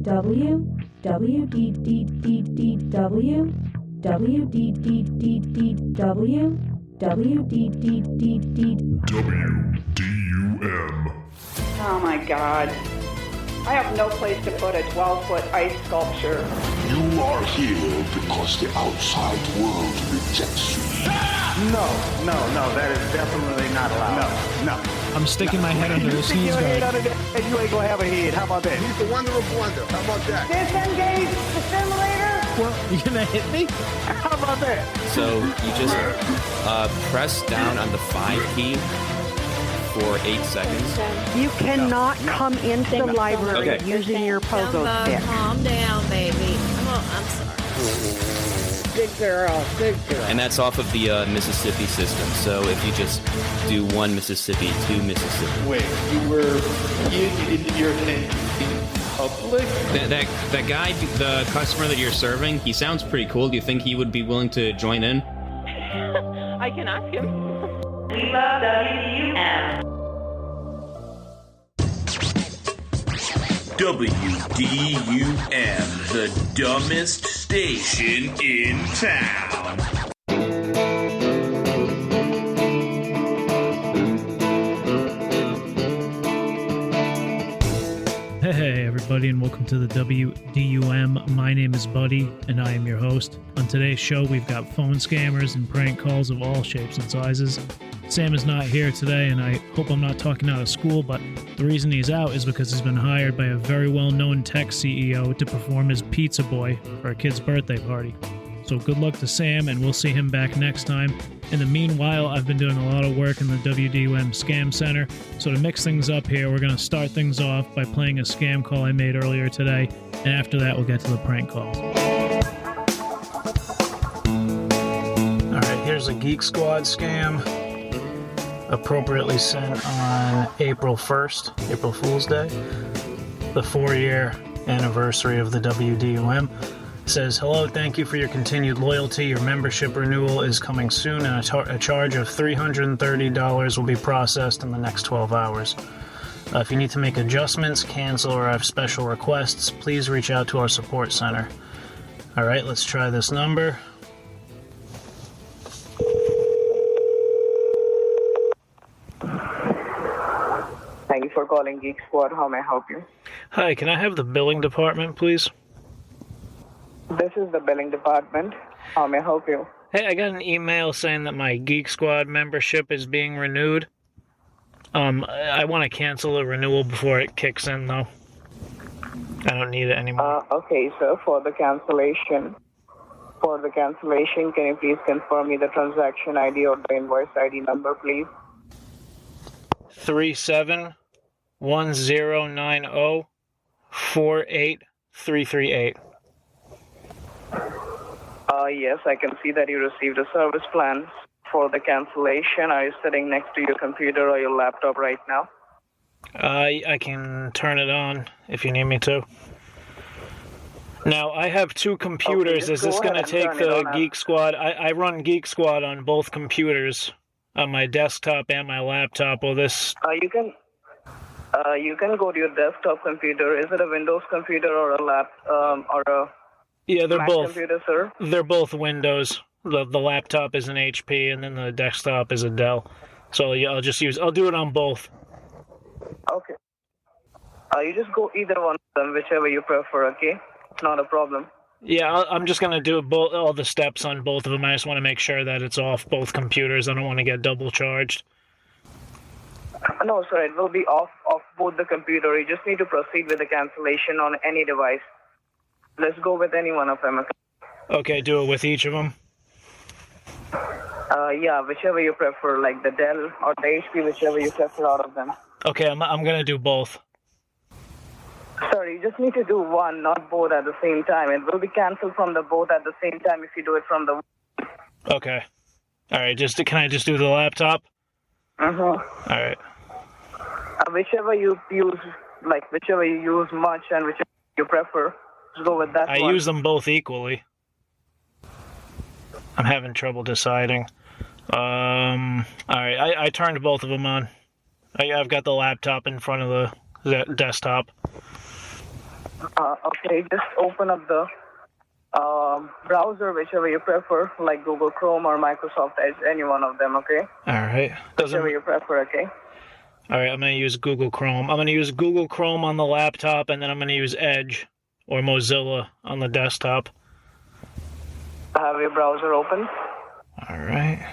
WDUM. Oh my God. I have no place to put a 12-foot ice sculpture. You are here because the outside world rejects you. No, that is definitely not allowed. No. I'm sticking my head under a sneeze guard. And you ain't gonna have a head. How about that? He's the wonder of wonder. How about that? Disengage the simulator! Well, you gonna hit me? How about that? So you just press down on the 5 key for 8 seconds. You cannot come into the library using your pogo stick. Calm down, baby. I'm sorry. Good girl. And that's off of the Mississippi system. So if you just do 1 Mississippi, 2 Mississippi. Wait, you're in public? That guy, the customer that you're serving, he sounds pretty cool. Do you think he would be willing to join in? I can ask him. We love WDUM. WDUM, the dumbest station in town. Hey everybody, and welcome to the WDUM. My name is Buddy, and I am your host. On today's show, we've got phone scammers and prank calls of all shapes and sizes. Sam is not here today, and I hope I'm not talking out of school, but the reason he's out is because he's been hired by a very well-known tech CEO to perform as pizza boy for a kid's birthday party. So good luck to Sam, and we'll see him back next time. In the meanwhile, I've been doing a lot of work in the WDUM Scam Center, so to mix things up here, we're going to start things off by playing a scam call I made earlier today, and after that, we'll get to the prank calls. Alright, here's a Geek Squad scam, appropriately sent on April 1st, April Fool's Day, the 4-year anniversary of the WDUM. It says, "Hello, thank you for your continued loyalty. Your membership renewal is coming soon, and a charge of $330 will be processed in the next 12 hours. If you need to make adjustments, cancel, or have special requests, please reach out to our support center." Alright, let's try this number. Thank you for calling Geek Squad. How may I help you? Hi, can I have the billing department, please? This is the billing department. How may I help you? Hey, I got an email saying that my Geek Squad membership is being renewed. I want to cancel the renewal before it kicks in, though. I don't need it anymore. Okay, sir, for the cancellation, can you please confirm me the transaction ID or the invoice ID number, please? 371090483338. Yes, I can see that you received a service plan for the cancellation. Are you sitting next to your computer or your laptop right now? I can turn it on if you need me to. Now, I have 2 computers. Okay, is this going to take the Geek Squad? I run Geek Squad on both computers, on my desktop and my laptop. Will this... You can go to your desktop computer. Is it a Windows computer or a Yeah, they're Mac both. computer, sir? They're both Windows. The laptop is an HP, and then the desktop is a Dell. So yeah, I'll do it on both. Okay. You just go either one of them, whichever you prefer. Okay, not a problem. Yeah, I'm just gonna do all the steps on both of them. I just want to make sure that it's off both computers. I don't want to get double charged. No, sir, it will be off both the computer. You just need to proceed with the cancellation on any device. Let's go with any one of them. Okay, do it with each of them? Yeah, whichever you prefer, like the Dell or the HP, whichever you prefer out of them. Okay, I'm going to do both. Sorry, you just need to do one, not both at the same time. It will be cancelled from the both at the same time if you do it from the... Okay. All right, can I just do the laptop? Uh-huh. All right. Whichever you use much and whichever you prefer, just go with that one. I use them both equally. I'm having trouble deciding. All right, I turned both of them on. I've got the laptop in front of the desktop. Okay, just open up the browser, whichever you prefer, like Google Chrome or Microsoft Edge, any one of them, okay? All right. Whichever you prefer, okay? All right, I'm going to use Google Chrome. I'm going to use Google Chrome on the laptop, and then I'm going to use Edge or Mozilla on the desktop. Have your browser open? All right.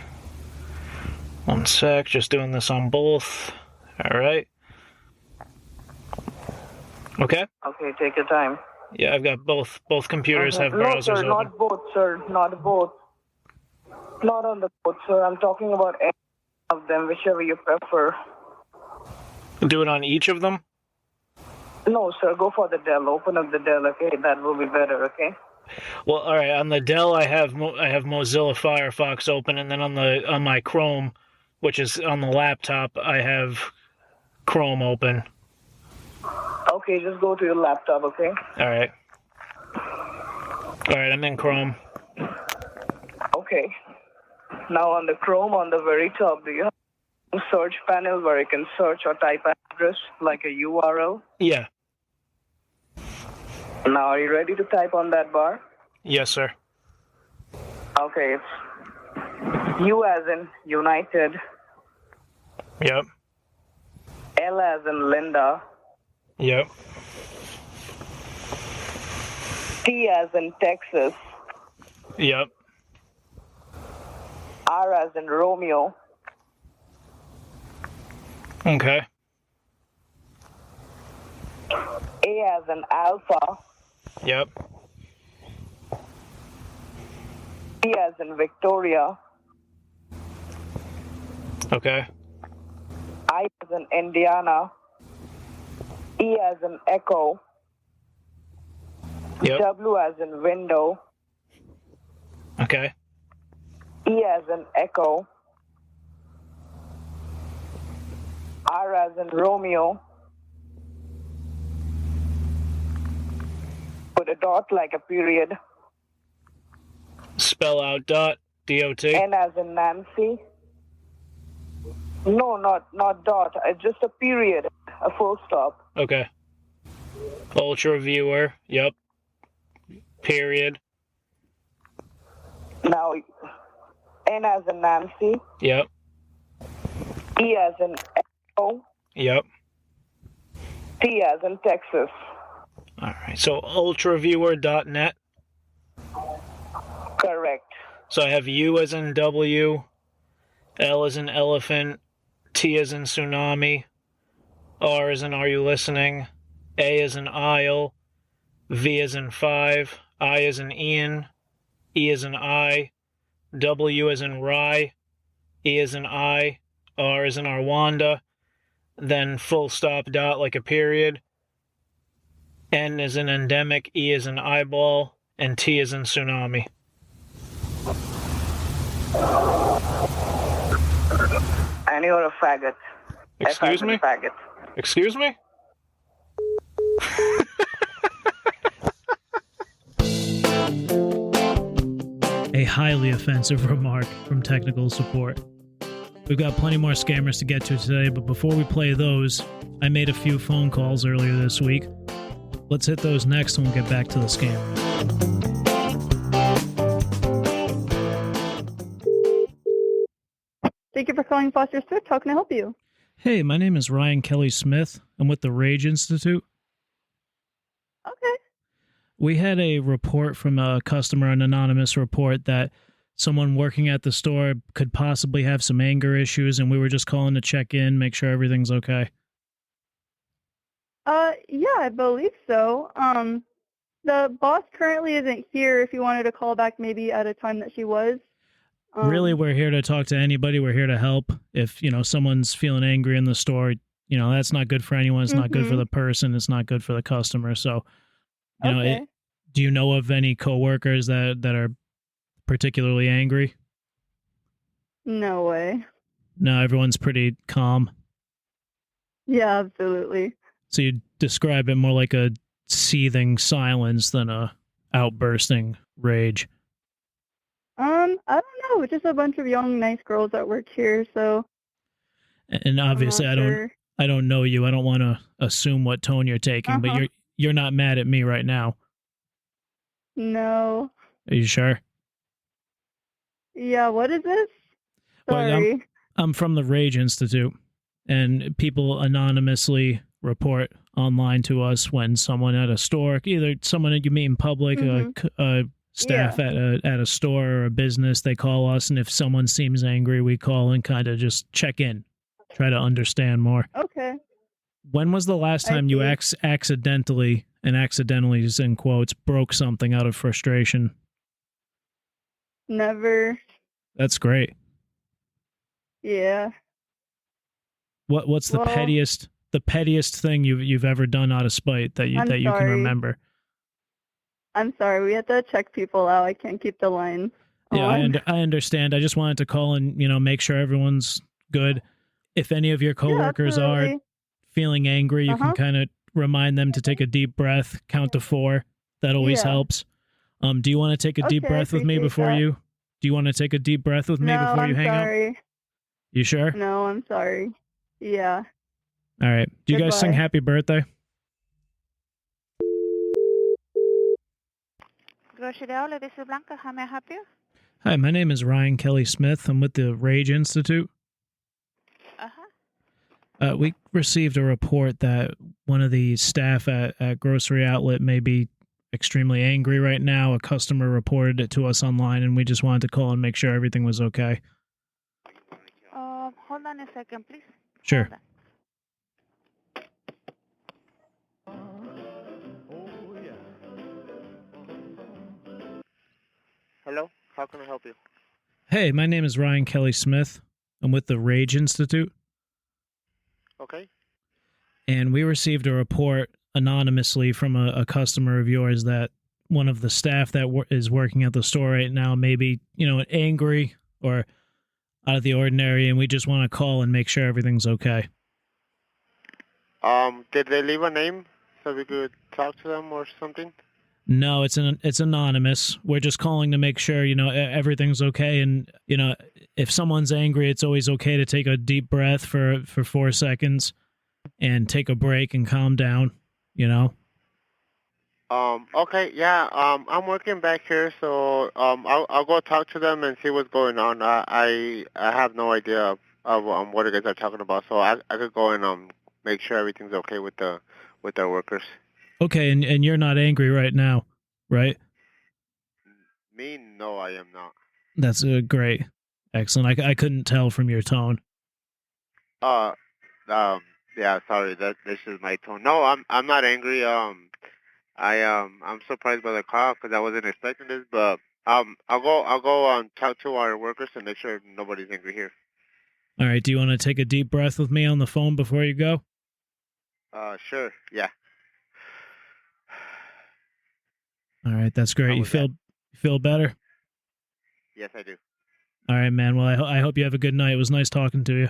One sec, just doing this on both. All right. Okay. Okay, take your time. Yeah, I've got both. Both computers have browsers No, sir, open. not both, sir. Not both. Not on the both, sir. I'm talking about any of them, whichever you prefer. Do it on each of them? No, sir. Go for the Dell. Open up the Dell, okay? That will be better, okay? Well, all right. On the Dell, I have Mozilla Firefox open, and then on my Chrome, which is on the laptop, I have Chrome open. Okay, just go to your laptop, okay? All right. All right, I'm in Chrome. Okay. Now on the Chrome, on the very top, do you have a search panel where you can search or type an address, like a URL? Yeah. Now, are you ready to type on that bar? Yes, sir. Okay, it's U as in United, Yep. L as in Linda, Yep. T as in Texas, Yep. R as in Romeo, Okay. A as in Alpha, Yep. V as in Victoria, Okay. I as in Indiana, E as in Echo, Yep. W as in Window, Okay. E as in Echo, R as in Romeo, put a dot like a period, Spell out dot, D-O-T. N as in Nancy. No, not dot, just a period, a full stop. Okay. Ultra viewer. Yep. Period. Now, N as in Nancy, Yep. E as in Echo, Yep. T as in Texas. All right. So ultraviewer.net. Correct. So I have U as in W, L as in elephant, T as in tsunami, R as in are you listening, A as in aisle, V as in 5, I as in Ian, E as in I, W as in rye, E as in I, R as in Arwanda, then full stop dot like a period, N as in endemic, E as in eyeball, and T as in tsunami. And you're a faggot. Excuse me? Faggot. Excuse me? A highly offensive remark from technical support. We've got plenty more scammers to get to today, but before we play those, I made a few phone calls earlier this week. Let's hit those next and we'll get back to the scammers. Thank you for calling Foster Swift. How can I help you? Hey, my name is Ryan Kelly Smith. I'm with the Rage Institute. Okay. We had a report from a customer, an anonymous report, that someone working at the store could possibly have some anger issues, and we were just calling to check in, make sure everything's okay. Yeah, I believe so. The boss currently isn't here. If you wanted to call back maybe at a time that she was. Really, we're here to talk to anybody. We're here to help. If, someone's feeling angry in the store, that's not good for anyone. It's not good for the person. It's not good for the customer. So, Okay. do you know of any coworkers that are particularly angry? No way. No, everyone's pretty calm. Yeah, absolutely. So you describe it more like a seething silence than a outbursting rage. I don't know. Just a bunch of young, nice girls that work here, so. And obviously, I don't know you. I don't want to assume what tone you're taking, but you're not mad at me right now. No. Are you sure? Yeah, what is this? Well, Sorry. I'm from the Rage Institute, and people anonymously report online to us when someone at a store, either someone that you meet in public, staff at a store or a business, they call us, and if someone seems angry, we call and kind of just check in, try to understand more. Okay. When was the last time you accidentally, and accidentally is in quotes, broke something out of frustration? Never. That's great. Yeah. What's the pettiest thing you've ever done out of spite that you can remember? I'm sorry, we have to check people out. I can't keep the line on. Yeah, I understand. I just wanted to call and, make sure everyone's good. If any of your coworkers are feeling angry, you can kind of remind them to take a deep breath, count to 4. That always helps. Do you want to take a deep breath with me before you? Do you want to take a deep breath with me before you hang up? You sure? No, I'm sorry. Yeah. All right. Do you guys sing Happy Birthday? Grocery Outlet, this is Blanca. How may I help you? Hi, my name is Ryan Kelly Smith. I'm with the Rage Institute. We received a report that one of the staff at Grocery Outlet may be extremely angry right now. A customer reported it to us online, and we just wanted to call and make sure everything was okay. Hold on a second, please. Sure. Hello, how can I help you? Hey, my name is Ryan Kelly Smith. I'm with the Rage Institute. Okay. And we received a report anonymously from a customer of yours that one of the staff that is working at the store right now may be, angry or out of the ordinary, and we just want to call and make sure everything's okay. Did they leave a name so we could talk to them or something? No, it's anonymous. We're just calling to make sure, everything's okay. And, if someone's angry, it's always okay to take a deep breath for 4 seconds and take a break and calm down, Okay, yeah, I'm working back here, so I'll go talk to them and see what's going on. I have no idea of what you guys are talking about, so I could go and make sure everything's okay with our workers. Okay, and you're not angry right now, right? Me? No, I am not. That's great. Excellent. I couldn't tell from your tone. Yeah, sorry, this is my tone. No, I'm not angry. I'm surprised by the call because I wasn't expecting this, but I'll go talk to our workers and make sure nobody's angry here. All right, do you want to take a deep breath with me on the phone before you go? Sure, yeah. All right, that's great. You feel better? Yes, I do. All right, man. Well, I hope you have a good night. It was nice talking to you.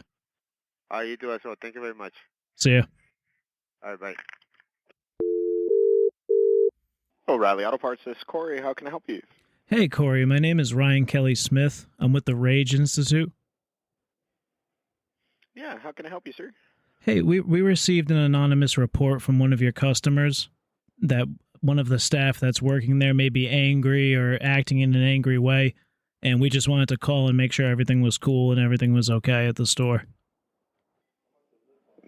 You do as well. Thank you very much. See ya. All right, bye. O'Reilly Auto Parts, this is Corey. How can I help you? Hey, Corey. My name is Ryan Kelly Smith. I'm with the Rage Institute. Yeah, how can I help you, sir? Hey, we received an anonymous report from one of your customers that one of the staff that's working there may be angry or acting in an angry way, and we just wanted to call and make sure everything was cool and everything was okay at the store.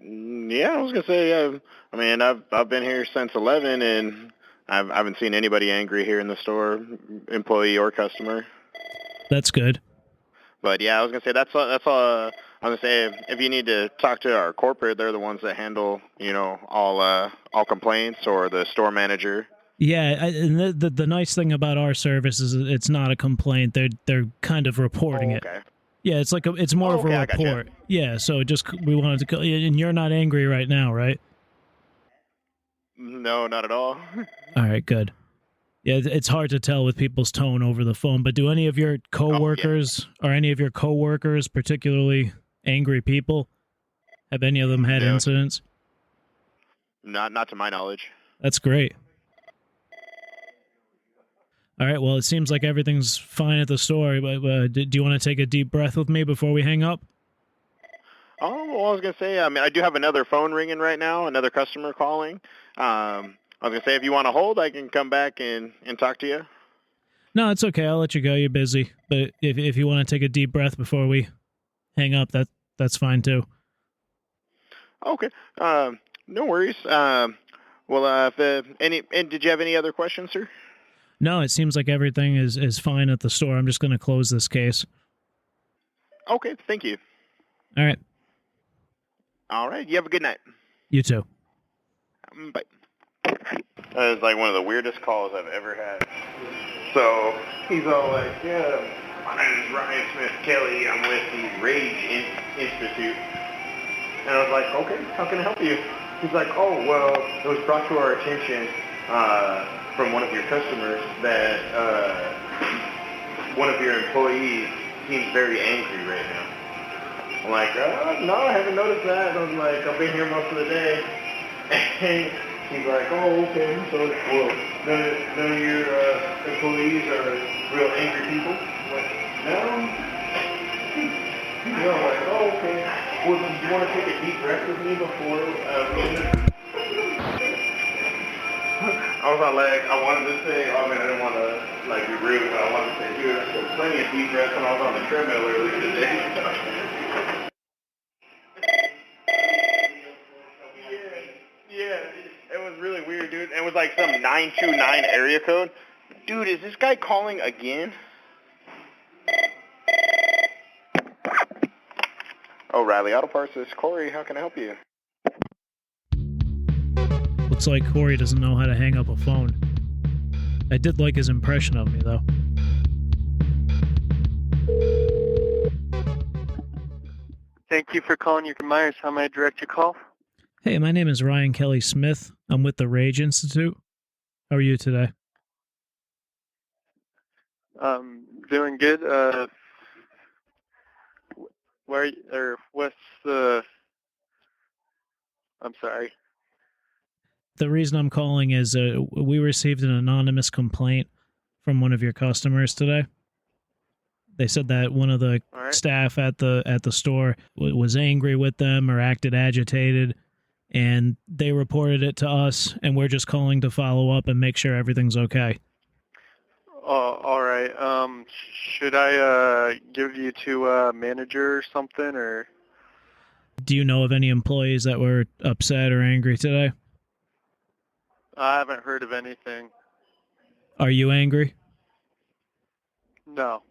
Yeah, I was gonna say, I mean, I've been here since 11, and I haven't seen anybody angry here in the store, employee or customer. That's good. But yeah, I was gonna say that's all. I was gonna say if you need to talk to our corporate, they're the ones that handle all complaints, or the store manager. Yeah, and the nice thing about our service is it's not a complaint. They're kind of reporting it. Yeah, it's more of a report. Gotcha. Yeah, so we wanted to call, and you're not angry right now, right? No, not at all. All right, good. Yeah, it's hard to tell with people's tone over the phone, but do any of your coworkers or any of your coworkers, particularly angry people, have any of them had incidents? Not to my knowledge. That's great. All right, well, it seems like everything's fine at the store, but do you want to take a deep breath with me before we hang up? Oh, well, I was going to say, I mean, I do have another phone ringing right now, another customer calling. was going to say, if you want to hold, I can come back and talk to you. No, it's okay. I'll let you go. You're busy. But if you want to take a deep breath before we hang up, that's fine too. Okay. No worries. Well, did you have any other questions, sir? No, it seems like everything is fine at the store. I'm just going to close this case. Okay, thank you. All right. All right, you have a good night. You too. Bye. That is like one of the weirdest calls I've ever had. So he's all like, yeah, my name is Ryan Smith Kelly. I'm with the Rage Institute. And I was like, okay, how can I help you? He's like, oh, well, it was brought to our attention from one of your customers that one of your employees seems very angry right now. I'm like, no, I haven't noticed that. I was like, I've been here most of the day. And he's like, oh, okay, so, well, none of your employees are real angry people? I'm like, no. I'm like, oh, okay. Well, do you want to take a deep breath with me before I was on leg. I wanted to say, oh, man, I didn't want to, like, be rude, but I wanted to say, dude, I took plenty of deep breaths when I was on the treadmill earlier today. Yeah, it was really weird, dude. It was like some 929 area code. Dude, is this guy calling again? O'Reilly Auto Parts, this is Corey. How can I help you? Looks like Corey doesn't know how to hang up a phone. I did like his impression of me, though. Thank you for calling your Myers. How may I direct your call? Hey, my name is Ryan Kelly Smith. I'm with the Rage Institute. How are you today? Doing good. What's the... I'm sorry. The reason I'm calling is we received an anonymous complaint from one of your customers today. They said that one of the staff at the store was angry with them or acted agitated, and they reported it to us, and we're just calling to follow up and make sure everything's okay. All right. Should I give you to a manager or something, or? Do you know of any employees that were upset or angry today? I haven't heard of anything. Are you angry? No.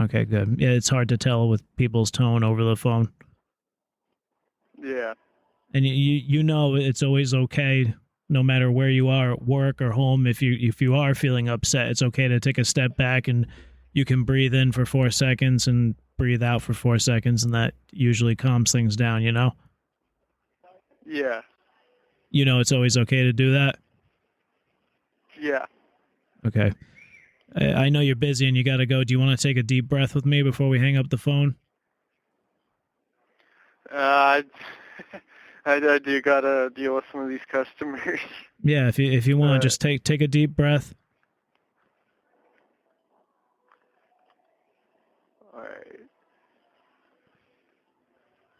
Okay, good. Yeah, it's hard to tell with people's tone over the phone. Yeah. And you know it's always okay, no matter where you are at work or home. If you are feeling upset, it's okay to take a step back, and you can breathe in for 4 seconds and breathe out for 4 seconds, and that usually calms things down, you know? Yeah. You know it's always okay to do that? Yeah. Okay. I know you're busy and you got to go. Do you want to take a deep breath with me before we hang up the phone? I do got to deal with some of these customers. Yeah, if you want, just take a deep breath. All right.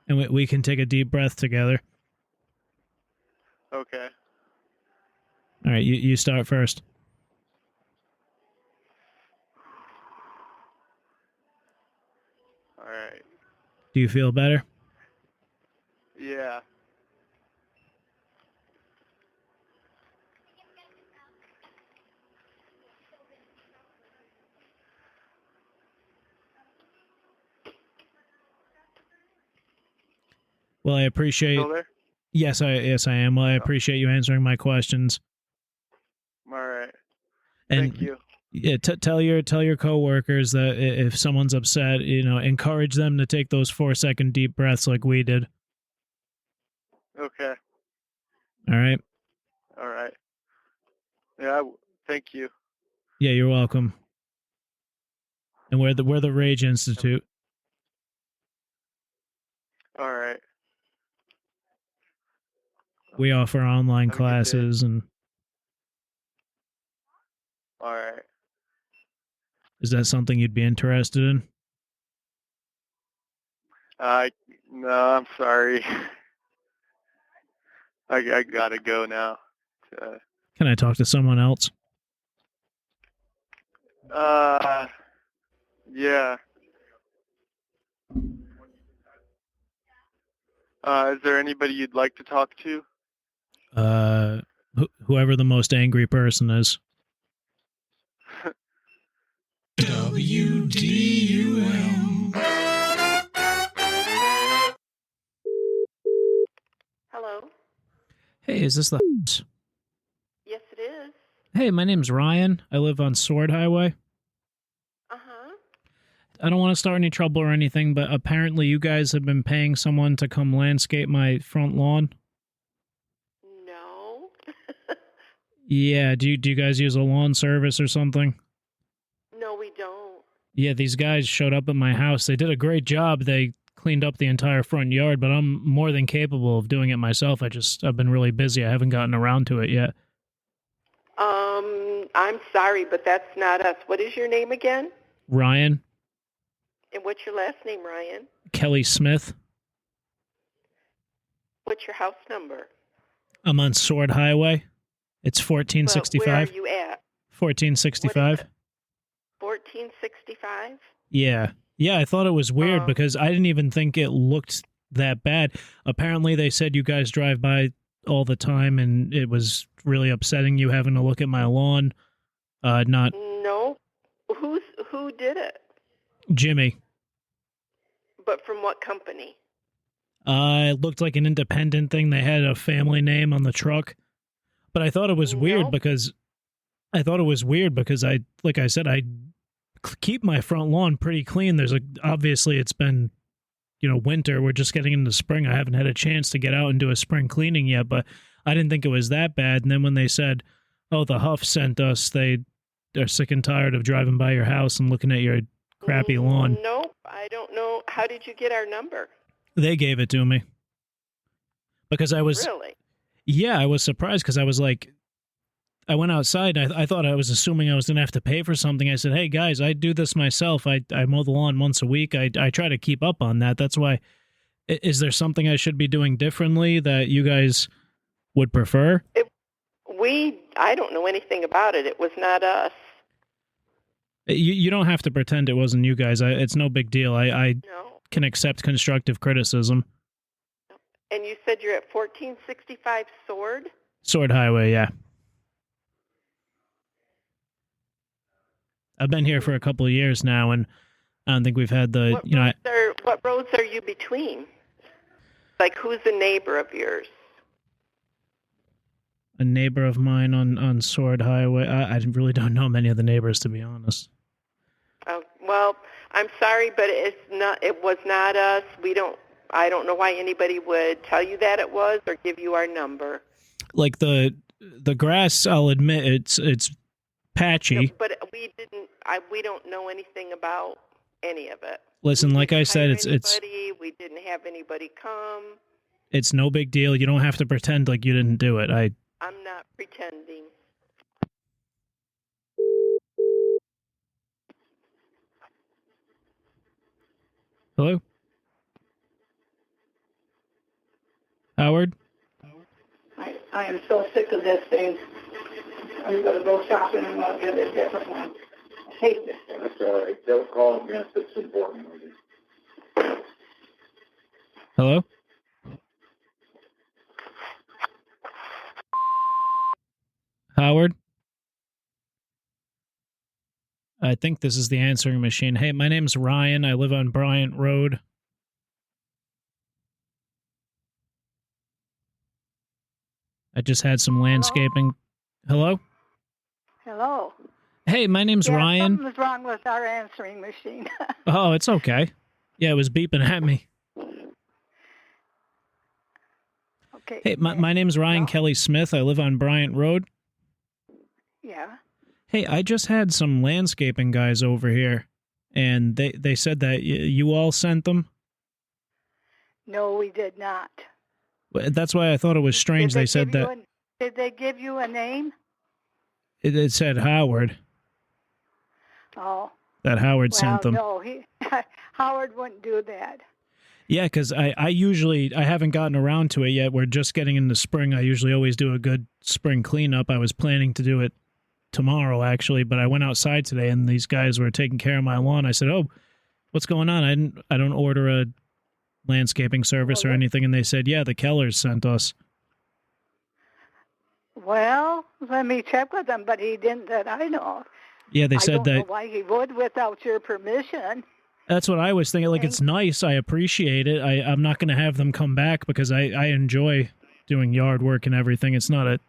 And we can take a deep breath together. Okay. All right, you start first. All right. Do you feel better? Yeah. Well, I appreciate. Still there? Yes, I am. Well, I appreciate you answering my questions. All right. And thank you. Yeah, tell your coworkers that if someone's upset, encourage them to take those 4-second deep breaths like we did. Okay. All right. All right. Yeah. Thank you. Yeah, you're welcome. And we're the Rage Institute. All right. We offer online classes and. All right. Is that something you'd be interested in? No, I'm sorry. I gotta go now. Can I talk to someone else? Yeah. Is there anybody you'd like to talk to? Whoever the most angry person is. WDUM. Hello? Hey, is this the house? Yes, it is. Hey, my name's Ryan. I live on Sword Highway. Uh-huh. I don't want to start any trouble or anything, but apparently you guys have been paying someone to come landscape my front lawn. No. Yeah, do you guys use a lawn service or something? No, we don't. Yeah, these guys showed up at my house. They did a great job. They cleaned up the entire front yard, but I'm more than capable of doing it myself. I've been really busy. I haven't gotten around to it yet. I'm sorry, but that's not us. What is your name again? Ryan. And what's your last name, Ryan? Kelly Smith. What's your house number? I'm on Sword Highway. It's 1465. Where are you at? 1465. 1465? Yeah. Yeah, I thought it was weird because I didn't even think it looked that bad. Apparently they said you guys drive by all the time and it was really upsetting you having to look at my lawn. Not No. Who did it? Jimmy. But from what company? It looked like an independent thing. They had a family name on the truck. But I thought it was weird because I, like I said, I keep my front lawn pretty clean. Obviously it's been, winter. We're just getting into spring. I haven't had a chance to get out and do a spring cleaning yet, but I didn't think it was that bad. And then when they said, oh, the Huff sent us, they are sick and tired of driving by your house and looking at your crappy lawn. Nope, I don't know. How did you get our number? They gave it to me. Because I was... Really? Yeah, I was surprised because I was like... I went outside and I thought I was assuming I was going to have to pay for something. I said, hey, guys, I do this myself. I mow the lawn once a week. I try to keep up on that. That's why... Is there something I should be doing differently that you guys would prefer? I don't know anything about it. It was not us. You don't have to pretend it wasn't you guys. It's no big deal. I can accept constructive criticism. And you said you're at 1465 Sword? Sword Highway, yeah. I've been here for a couple of years now, and I don't think we've had the... What roads are you between? Like, who's a neighbor of yours? A neighbor of mine on Sword Highway. I really don't know many of the neighbors, to be honest. Oh, well, I'm sorry, but it was not us. I don't know why anybody would tell you that it was or give you our number. Like the grass, I'll admit it's patchy. No, but we don't know anything about any of it. Listen, like I said, we didn't have anybody come. It's no big deal. You don't have to pretend like you didn't do it. I'm not pretending. Hello? Howard? I am so sick of this thing. I'm going to go shopping and I'll get a different one. I hate this thing. That's all right. They'll call again if it's important. Hello? Howard? I think this is the answering machine. Hey, my name's Ryan. I live on Bryant Road. I just had some landscaping. Hello? Hello. Hey, my name's Ryan. Something's wrong with our answering machine. Oh, it's okay. Yeah, it was beeping at me. Okay. Hey, my name's Ryan Kelly Smith. I live on Bryant Road. Yeah. Hey, I just had some landscaping guys over here, and they said that you all sent them. No, we did not. That's why I thought it was strange. They said that. Did they give you a name? It said Howard. Oh. That Howard sent them. No, Howard wouldn't do that. Yeah, because I haven't gotten around to it yet. We're just getting into spring. I usually always do a good spring cleanup. I was planning to do it tomorrow, actually, but I went outside today, and these guys were taking care of my lawn. I said, "Oh, what's going on? I don't order a landscaping service or anything," and they said, "Yeah, the Kellers sent us." Well, let me check with him, but he didn't that I know of. Yeah, they said I don't know that. why he would without your permission. That's what I was thinking. Like, it's nice. I appreciate it. I'm not going to have them come back because I enjoy doing yard work and everything. It's not a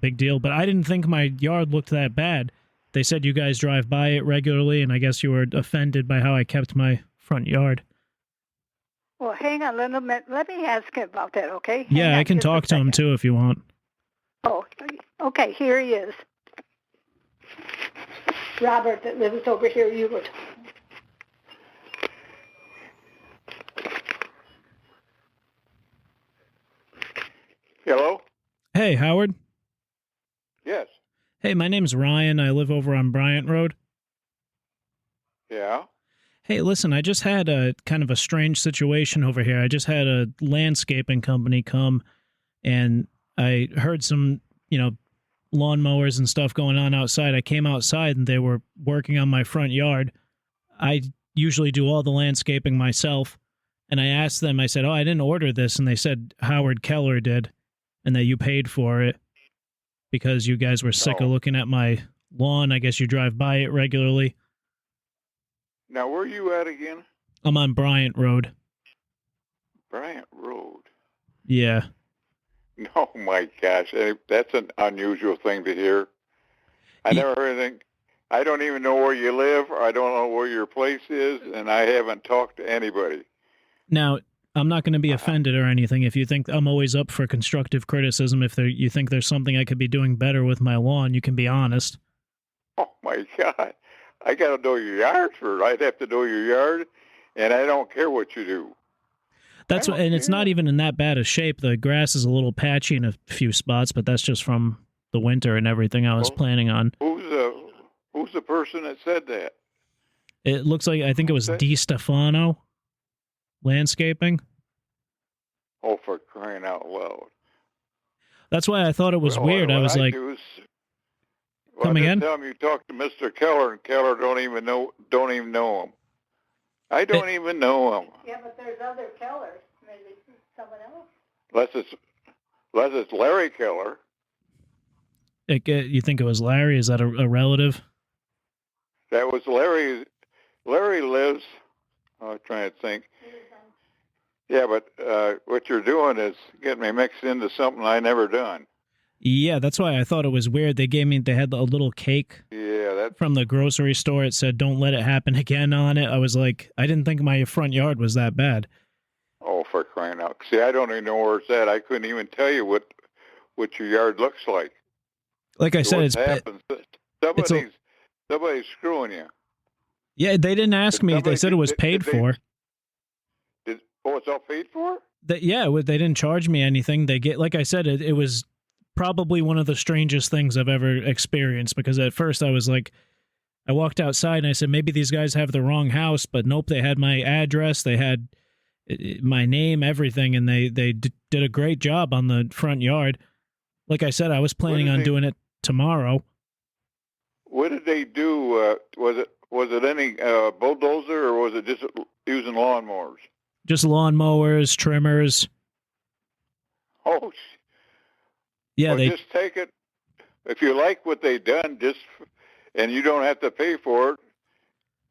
big deal, but I didn't think my yard looked that bad. They said you guys drive by it regularly, and I guess you were offended by how I kept my front yard. Well, hang on a little minute. Let me ask him about that, okay? Yeah, I can talk to him, too, if you want. Oh, okay, here he is. Robert that lives over here, you would. Hello? Hey, Howard. Yes. Hey, my name's Ryan. I live over on Bryant Road. Yeah? Hey, listen, I just had a kind of a strange situation over here. I just had a landscaping company come, and I heard some, lawnmowers and stuff going on outside. I came outside, and they were working on my front yard. I usually do all the landscaping myself, and I asked them, I said, "Oh, I didn't order this," and they said Howard Keller did, and that you paid for it because you guys were sick of looking at my lawn. I guess you drive by it regularly. Now, where are you at again? I'm on Bryant Road. Bryant Road. Yeah. Oh, my gosh. That's an unusual thing to hear. I never heard anything. I don't even know where you live, or I don't know where your place is, and I haven't talked to anybody. Now, I'm not going to be offended or anything. If you think I'm always up for constructive criticism, if you think there's something I could be doing better with my lawn, you can be honest. Oh, my God. I got to know your yard first. I'd have to know your yard, and I don't care what you do. And it's not even in that bad a shape. The grass is a little patchy in a few spots, but that's just from the winter and everything I was planning on. Who's the person that said that? It looks like, I think it was Di Stefano Landscaping. Oh, for crying out loud. That's why I thought it was weird. I was like, come again? Tell him you talked to Mr. Keller, and Keller don't even know him. I don't even know him. Yeah, but there's other Kellers. Maybe someone else. Unless it's Larry Keller. You think it was Larry? Is that a relative? That was Larry. Larry lives. I'm trying to think. Yeah, but what you're doing is getting me mixed into something I never done. Yeah, that's why I thought it was weird. They had a little cake from the grocery store. It said, "Don't let it happen again" on it. I was like, I didn't think my front yard was that bad. Oh, for crying out. See, I don't even know where it's at. I couldn't even tell you what your yard looks like. Like I said, somebody's screwing you. Yeah, they didn't ask me. They said it was paid for. It's all paid for? They didn't charge me anything. Like I said, it was probably one of the strangest things I've ever experienced, because at first I was like, I walked outside and I said, maybe these guys have the wrong house, but nope, they had my address, they had my name, everything, and they did a great job on the front yard. Like I said, I was planning on doing it tomorrow. What did they do? Was it any bulldozer, or was it just using lawnmowers? Just lawnmowers, trimmers. Oh, yeah. Well, just take it. If you like what they done, and you don't have to pay for it,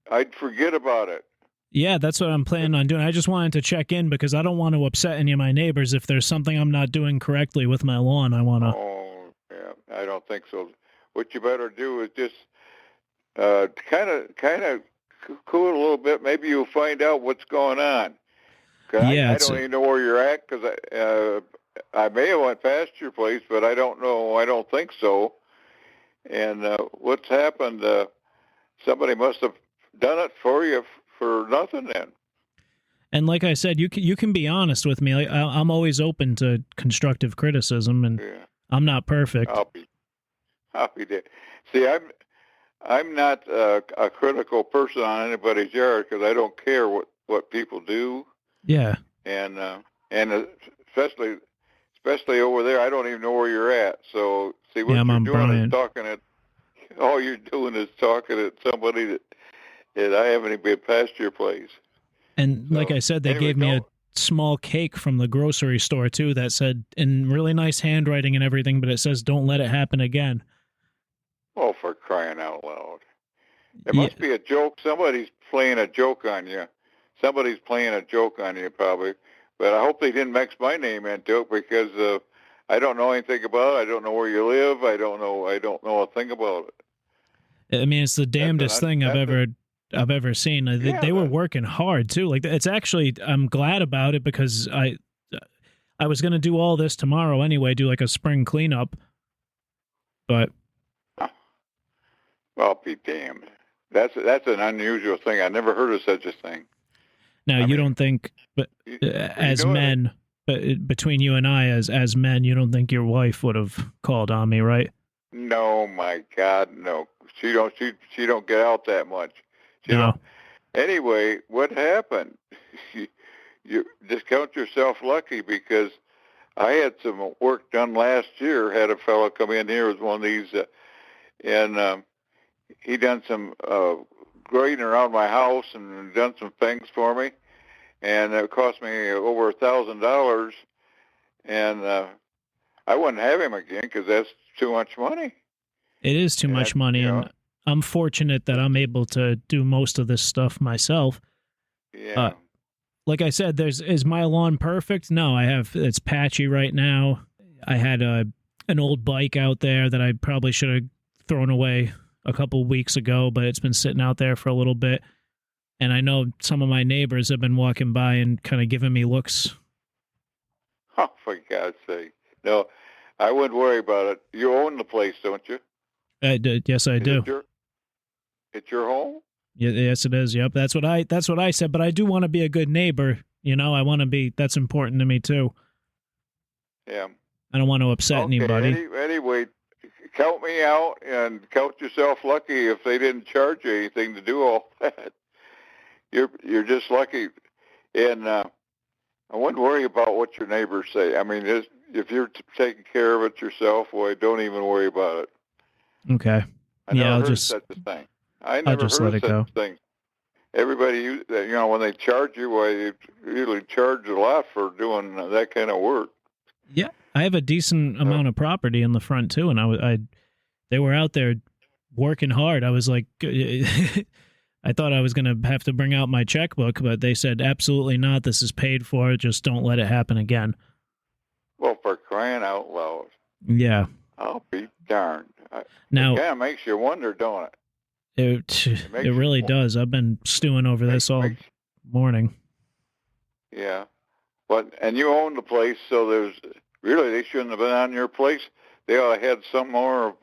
I'd forget about it. Yeah, that's what I'm planning on doing. I just wanted to check in because I don't want to upset any of my neighbors. If there's something I'm not doing correctly with my lawn, I want to. Oh, yeah, I don't think so. What you better do is just kind of cool a little bit. Maybe you'll find out what's going on. Yeah, I don't even know where you're at, because I may have went past your place, but I don't know. I don't think so. And what's happened? Somebody must have done it for you for nothing then. And like I said, you can be honest with me. Like, I'm always open to constructive criticism, and I'm not perfect. I'll be dead. See, I'm not a critical person on anybody's yard, because I don't care what people do. Yeah. and especially over there, I don't even know where you're at. So see what I'm you're on doing Bryant. is talking at. All you're doing is talking at somebody that I haven't even been past your place. And like I said, they anyway, gave me a small cake from the grocery store too that said in really nice handwriting and everything, but it says "Don't let it happen again." Oh, for crying out loud! It must be a joke. Somebody's playing a joke on you. Somebody's playing a joke on you, probably. But I hope they didn't mix my name into it because I don't know anything about it. I don't know where you live. I don't know a thing about it. I mean, it's the damnedest thing I've ever seen. They were working hard too. Like it's actually, I'm glad about it because I was going to do all this tomorrow anyway, do like a spring cleanup. But well, be damned. That's an unusual thing. I never heard of such a thing. Now you don't think, but as men, but between you and I, as men, you don't think your wife would have called on me, right? No, my God, no. She don't get out that much. No. Anyway, what happened? You just count yourself lucky because I had some work done last year. Had a fellow come in here with one of these, and he done some grading around my house and done some things for me, and it cost me over $1,000, and I wouldn't have him again because that's too much money. It is too much money, and I'm fortunate that I'm able to do most of this stuff myself. Yeah. Like I said, is my lawn perfect? No, it's patchy right now. I had an old bike out there that I probably should have thrown away a couple weeks ago, but it's been sitting out there for a little bit. And I know some of my neighbors have been walking by and kind of giving me looks. Oh, for God's sake. No, I wouldn't worry about it. You own the place, don't you? Yes, I do. It's your home? Yes, it is. Yep, that's what I said. But I do want to be a good neighbor. You know, I want to be. That's important to me too. Yeah. I don't want to upset anybody. Anyway, count me out and count yourself lucky if they didn't charge you anything to do all that. You're just lucky, and I wouldn't worry about what your neighbors say. I mean, if you're taking care of it yourself, boy, don't even worry about it. Okay. I never heard such a thing. I never heard let it such go. a thing. Everybody, when they charge you, well, you usually charge a lot for doing that kind of work. Yeah, I have a decent amount of property in the front too, and they were out there working hard. I was like, I thought I was going to have to bring out my checkbook, but they said absolutely not. This is paid for. Just don't let it happen again. Well, for crying out loud. Yeah. I'll be darned. Now, it kind of makes you wonder, don't it? It really does. I've been stewing over this all morning. Yeah. And you own the place, so they shouldn't have been on your place. They ought to have had some more of,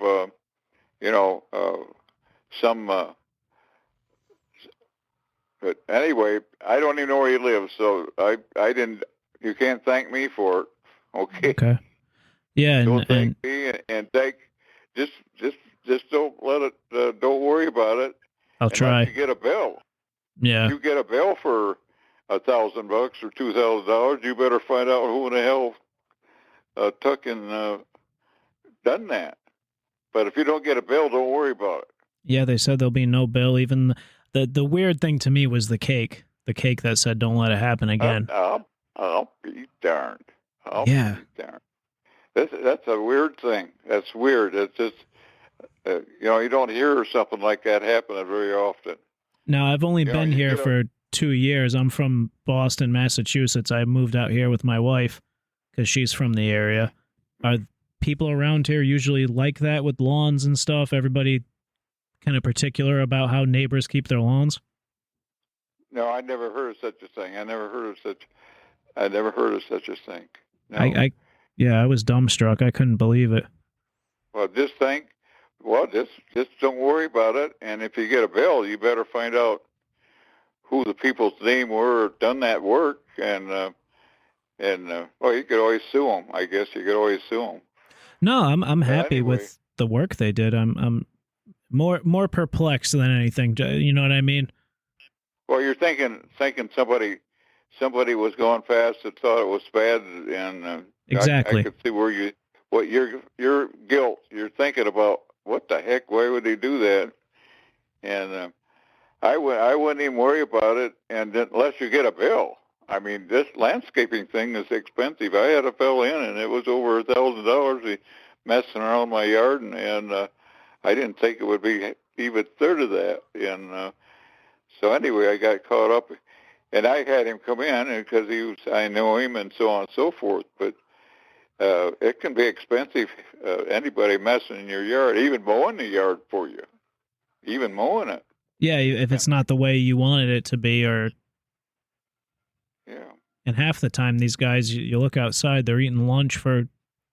but anyway, I don't even know where you live, so you can't thank me for it. Okay. Yeah. Don't thank me and just don't let it, don't worry about it. I'll try. You get a bill. Yeah. You get a bill for $1,000 or $2,000. You better find out who in the hell took and done that. But if you don't get a bill, don't worry about it. Yeah, they said there'll be no bill. Even the weird thing to me was the cake. The cake that said "Don't let it happen again." I'll be darned. I'll yeah. be darned. That's a weird thing. That's weird. It's just you don't hear something like that happening very often. Now, I've only been here for 2 years. I'm from Boston, Massachusetts. I moved out here with my wife because she's from the area. Are people around here usually like that with lawns and stuff? Everybody kind of particular about how neighbors keep their lawns? No, I never heard of such a thing. I never heard of such a thing. No. I was dumbstruck. I couldn't believe it. Well, just don't worry about it. And if you get a bill, you better find out who the people's name were done that work. And you could always sue them. I guess you could always sue them. No, I'm happy with the work they did. I'm more perplexed than anything. You know what I mean? Well, you're thinking somebody somebody was going fast that thought it was bad, and exactly. I could see where what your guilt. You're thinking about what the heck? Why would they do that? And I wouldn't even worry about it, and unless you get a bill. I mean, this landscaping thing is expensive. I had a fellow in, and it was over $1,000 messing around my yard, and I didn't think it would be even a third of that. And so anyway, I got caught up, and I had him come in because I know him, and so on and so forth. But it can be expensive. Anybody messing in your yard, even mowing the yard for you, even mowing it. Yeah, if it's not the way you wanted it to be, or and half the time these guys, you look outside, they're eating lunch for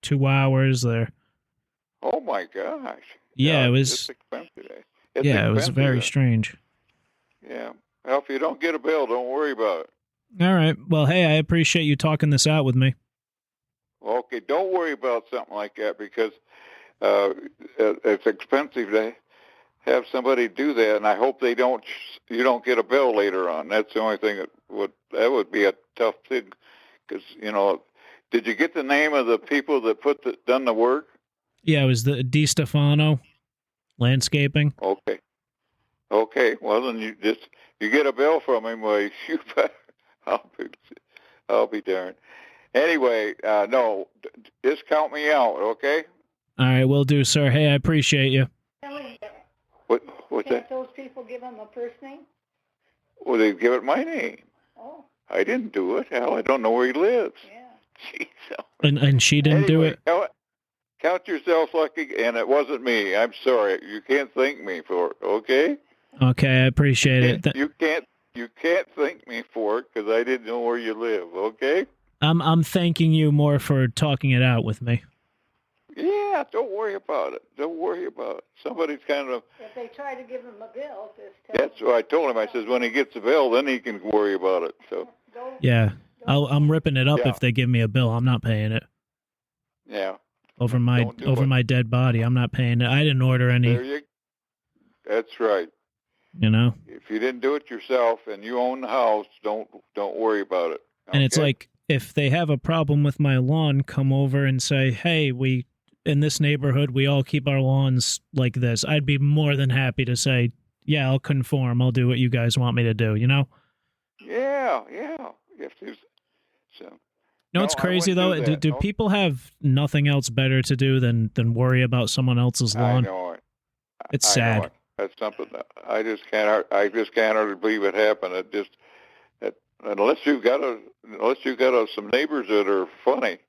2 hours. Oh my gosh! Yeah, it was. It's expensive. It was very strange. Yeah. Well, if you don't get a bill, don't worry about it. All right. Well, hey, I appreciate you talking this out with me. Okay, don't worry about something like that because it's expensive to have somebody do that, and I hope you don't get a bill later on. That's the only thing that would be a tough thing, because did you get the name of the people that done the work? Yeah, it was the Di Stefano Landscaping. Okay. Well, then you get a bill from him. Well, you better. I'll be darned. Anyway, no, just count me out, okay? All right, will do, sir. Hey, I appreciate you. What's Can't that? those people give him a first name? Well, they give it my name. Oh. I didn't do it. Hell, I don't know where he lives. Yeah. Jeez. And she didn't do it? Count yourself lucky, and it wasn't me. I'm sorry. You can't thank me for it, okay? Okay, I appreciate it. You can't thank me for it because I didn't know where you live, okay? I'm thanking you more for talking it out with me. Yeah, don't worry about it. Don't worry about it. Somebody's kind of... If they try to give him a bill, just tell That's what I told him. I says, when he gets a bill, then he can worry about it. So. Yeah, I'm ripping it up if they give me a bill. I'm not paying it. Yeah. Over my dead body, I'm not paying it. I didn't order any. That's right. If you didn't do it yourself and you own the house, don't worry about it. Okay? And it's like, if they have a problem with my lawn, come over and say, hey, in this neighborhood, we all keep our lawns like this. I'd be more than happy to say, yeah, I'll conform. I'll do what you guys want me to do, Yeah. No, it's crazy, though. Do people have nothing else better to do than worry about someone else's lawn? I know it. It's sad. Know it. That's something that I just can't hardly believe it happened. Unless you've got some neighbors that are funny.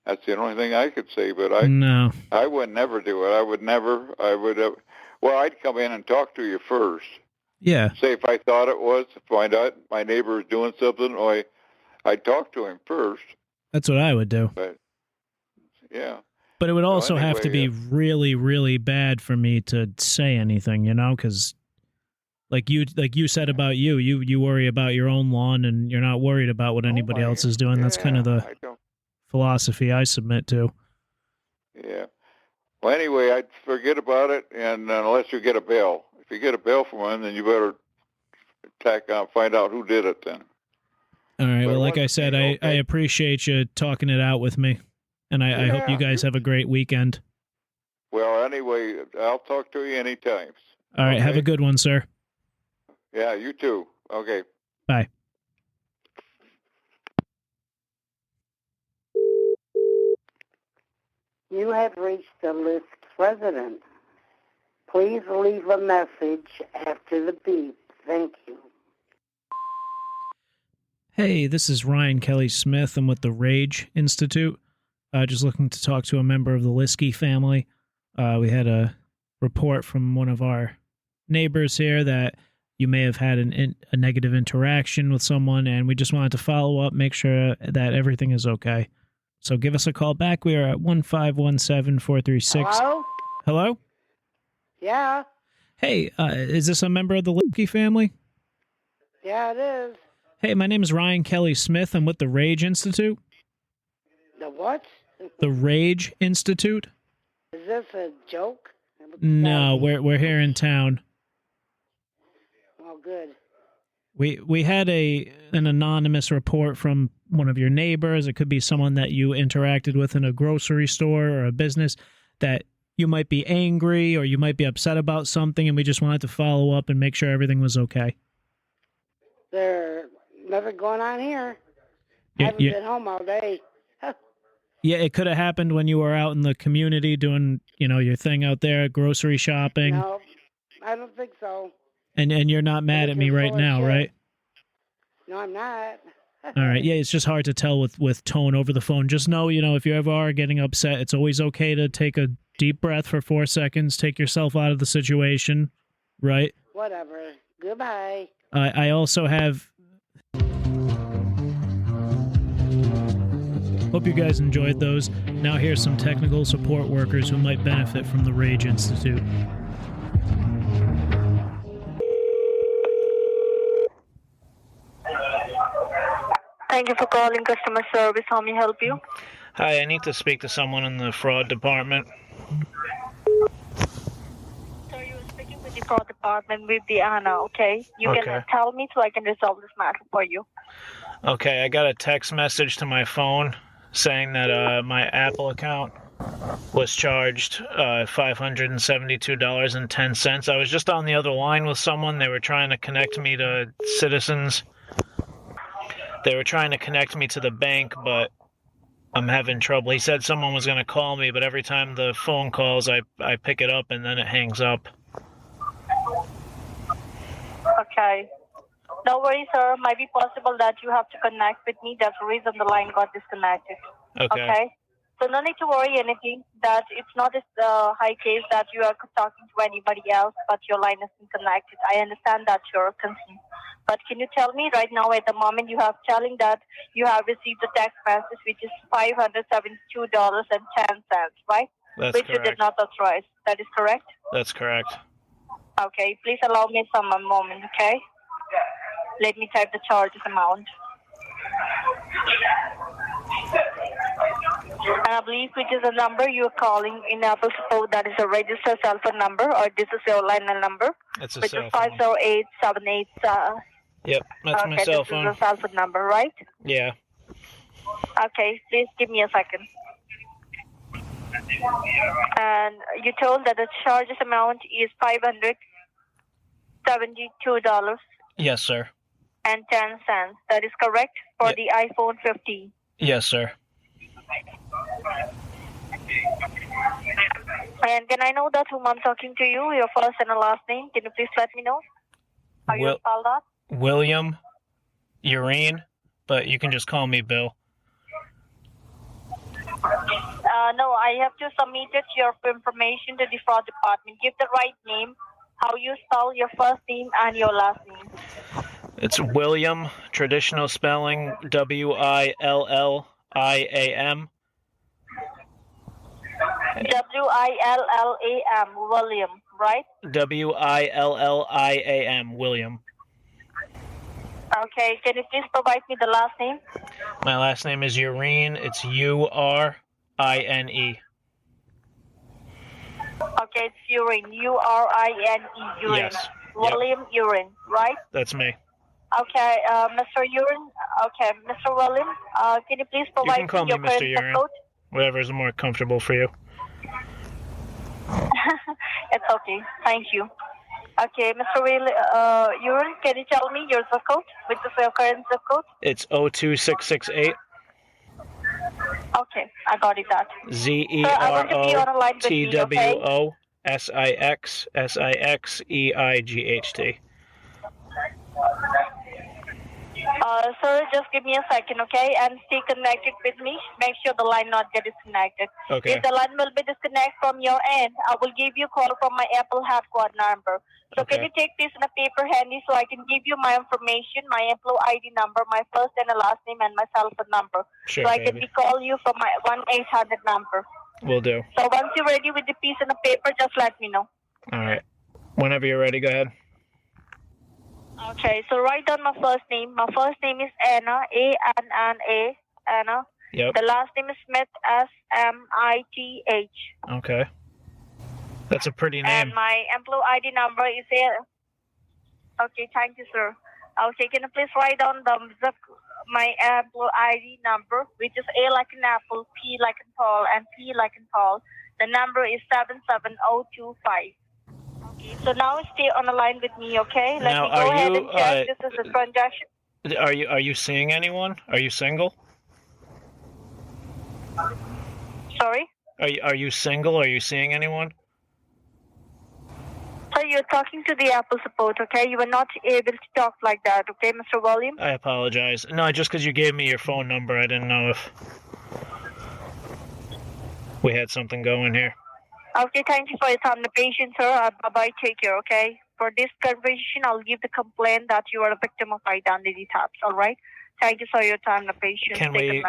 That's the only thing I could say. But I would never do it. Well, I'd come in and talk to you first. Yeah. Say if I thought it was, find out my neighbor is doing something, or I'd talk to him first. That's what I would do. But yeah. But it would also have to be really, really bad for me to say anything, because like you said about you worry about your own lawn and you're not worried about what anybody else is doing. That's kind of the philosophy I submit to. Yeah. Well, anyway, I'd forget about it, and unless you get a bill. If you get a bill from him, then you better find out who did it then. All right. Well, like I said, I appreciate you talking it out with me, and I hope you guys have a great weekend. Well, anyway, I'll talk to you anytime. All right. Have a good one, sir. Yeah, you too. Okay. Bye. You have reached the list president. Please leave a message after the beep. Thank you. Hey, this is Ryan Kelly Smith. I'm with the Rage Institute. Just looking to talk to a member of the Liskey family. We had a report from one of our neighbors here that you may have had a negative interaction with someone, and we just wanted to follow up, make sure that everything is okay. So give us a call back. We are at 1-517-436. Hello? Hello? Yeah. Hey, is this a member of the Lipke family? Yeah, it is. Hey, my name is Ryan Kelly Smith. I'm with the Rage Institute. The what? The Rage Institute. Is this a joke? No, we're here in town. Oh, good. We had an anonymous report from one of your neighbors. It could be someone that you interacted with in a grocery store or a business that you might be angry or you might be upset about something, and we just wanted to follow up and make sure everything was okay. There's nothing going on here. I haven't been home all day. Yeah, it could have happened when you were out in the community doing, your thing out there, grocery shopping. No, I don't think so. And you're not mad at me right now, right? No, I'm not. All right. Yeah, it's just hard to tell with tone over the phone. Just know, if you ever are getting upset, it's always okay to take a deep breath for 4 seconds, take yourself out of the situation, right? Whatever. Goodbye. I also have... Hope you guys enjoyed those. Now here's some technical support workers who might benefit from the Rage Institute. Thank you for calling customer service. How may I help you? Hi, I need to speak to someone in the fraud department. Sir, you're speaking with the fraud department with the Anna, okay? You Okay. can tell me so I can resolve this matter for you. Okay, I got a text message to my phone saying that my Apple account was charged $572.10. I was just on the other line with someone. They were trying to connect me to Citizens. They were trying to connect me to the bank, but I'm having trouble. He said someone was going to call me, but every time the phone calls, I pick it up and then it hangs up. Okay. No worries, sir. Might be possible that you have to connect with me. That's the reason the line got disconnected. Okay. So no need to worry anything. That it's not a high case that you are talking to anybody else, but your line has been connected. I understand that you're concerned. But can you tell me right now, at the moment, you have telling that you have received a text message which is $572.10, right? That's which correct. you did not authorize. That is correct? That's correct. Okay. Please allow me a moment, okay? Let me type the charges amount. And I believe which is the number you are calling in Apple Support, that is a registered cell phone number, or this is your line number? It's a which cell is phone. 50878. Yep, that's my cell phone. This is a cell phone number, right? Yeah. Okay, please give me a second. And you told that the charges amount is $572.10. Yes, sir. That is correct for the iPhone 15. Yes, sir. And can I know that whom I'm talking to you, your first and last name? Can you please let me know how you spell that? William Urine, but you can just call me Bill. No, I have to submit your information to the fraud department. Give the right name, how you spell your first name and your last name. It's William, traditional spelling, William. Willam, William, right? William, William. Okay, can you please provide me the last name? My last name is Urine. It's Urine. Okay, it's Urine, Urine, Urine. Yes. William Urine, right? That's me. Okay, Mr. Urine. Okay, Mr. William, can you please You provide can call me your Mr. current Urine. code? Whatever is more comfortable for you. It's okay. Thank you. Okay, Mr. Urine, can you tell me your zip code? Which is your current zip code? It's 02668. Okay, I got it. That. ZEROTWOSIXSIXEIGHT. Sir, just give me a second, okay? And stay connected with me. Make sure the line not get disconnected. Okay. If the line will be disconnected from your end, I will give you a call from my Apple headquarters number. So Okay. can you take this in a paper handy so I can give you my information, my employee ID number, my first and last name, and my cell phone number. Sure, so I can baby. call you from my 1-800 number. Will do. So once you're ready with the piece and the paper, just let me know. All right. Whenever you're ready, go ahead. Okay, so write down my first name. My first name is Anna, A-N-N-A, Anna. Yep. The last name is Smith, S-M-I-T-H. Okay. That's a pretty name. And my employee ID number is here. Okay, thank you, sir. Okay, can you please write down my Apple ID number, which is A like an apple, P like in Paul, and P like in Paul. The number is 77025. Okay, so now stay on the line with me, okay? Let me go ahead and check. This is a transaction. Are you seeing anyone? Are you single? Sorry? Are you single? Are you seeing anyone? So you're talking to the Apple support, okay? You were not able to talk like that, okay, Mr. William? I apologize. No, just because you gave me your phone number, I didn't know if we had something going here. Okay, thank you for your time and patience, sir. Bye-bye, take care, okay? For this conversation, I'll give the complaint that you are a victim of identity theft, all right? Thank you for your time and patience. Can we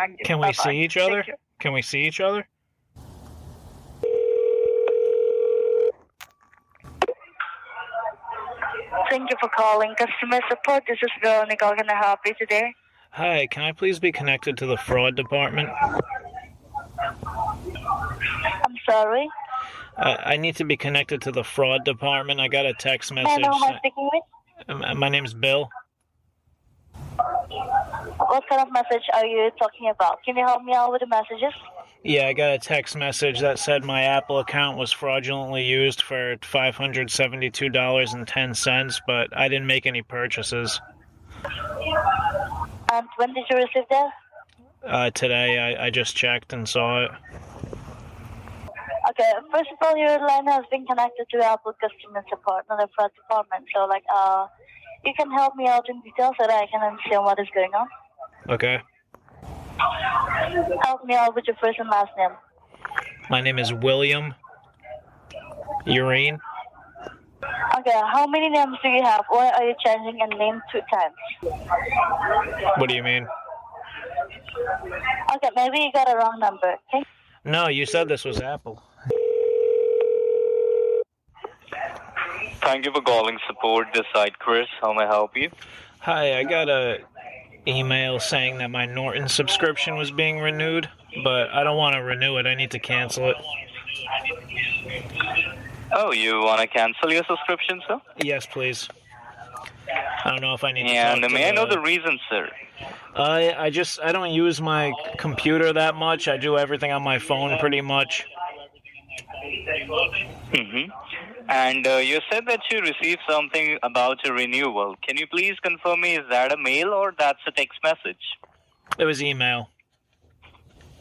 see each other? Can we see each other? Thank you for calling customer support. This is Veronica. How can I help you today? Hi, can I please be connected to the fraud department? I'm sorry? I need to be connected to the fraud department. I got a text message. Hello, who am I speaking with? My name's Bill. What kind of message are you talking about? Can you help me out with the messages? Yeah, I got a text message that said my Apple account was fraudulently used for $572.10, but I didn't make any purchases. And when did you receive that? Today, I just checked and saw it. Okay, first of all, your line has been connected to Apple customer support, not the fraud department. So, you can help me out in detail so that I can understand what is going on. Okay. Help me out with your first and last name. My name is William Urine. Okay, how many names do you have? Or are you changing a name 2 times? What do you mean? Okay, maybe you got a wrong number, okay? No, you said this was Apple. Thank you for calling support this side, Chris. How may I help you? Hi, I got a email saying that my Norton subscription was being renewed, but I don't want to renew it. I need to cancel it. Oh, you want to cancel your subscription, sir? Yes, please. I don't know if I need to And may I know the reason, sir? I don't use my computer that much. I do everything on my phone pretty much. Mm-hmm. And you said that you received something about a renewal. Can you please confirm me, is that a mail or that's a text message? It was email.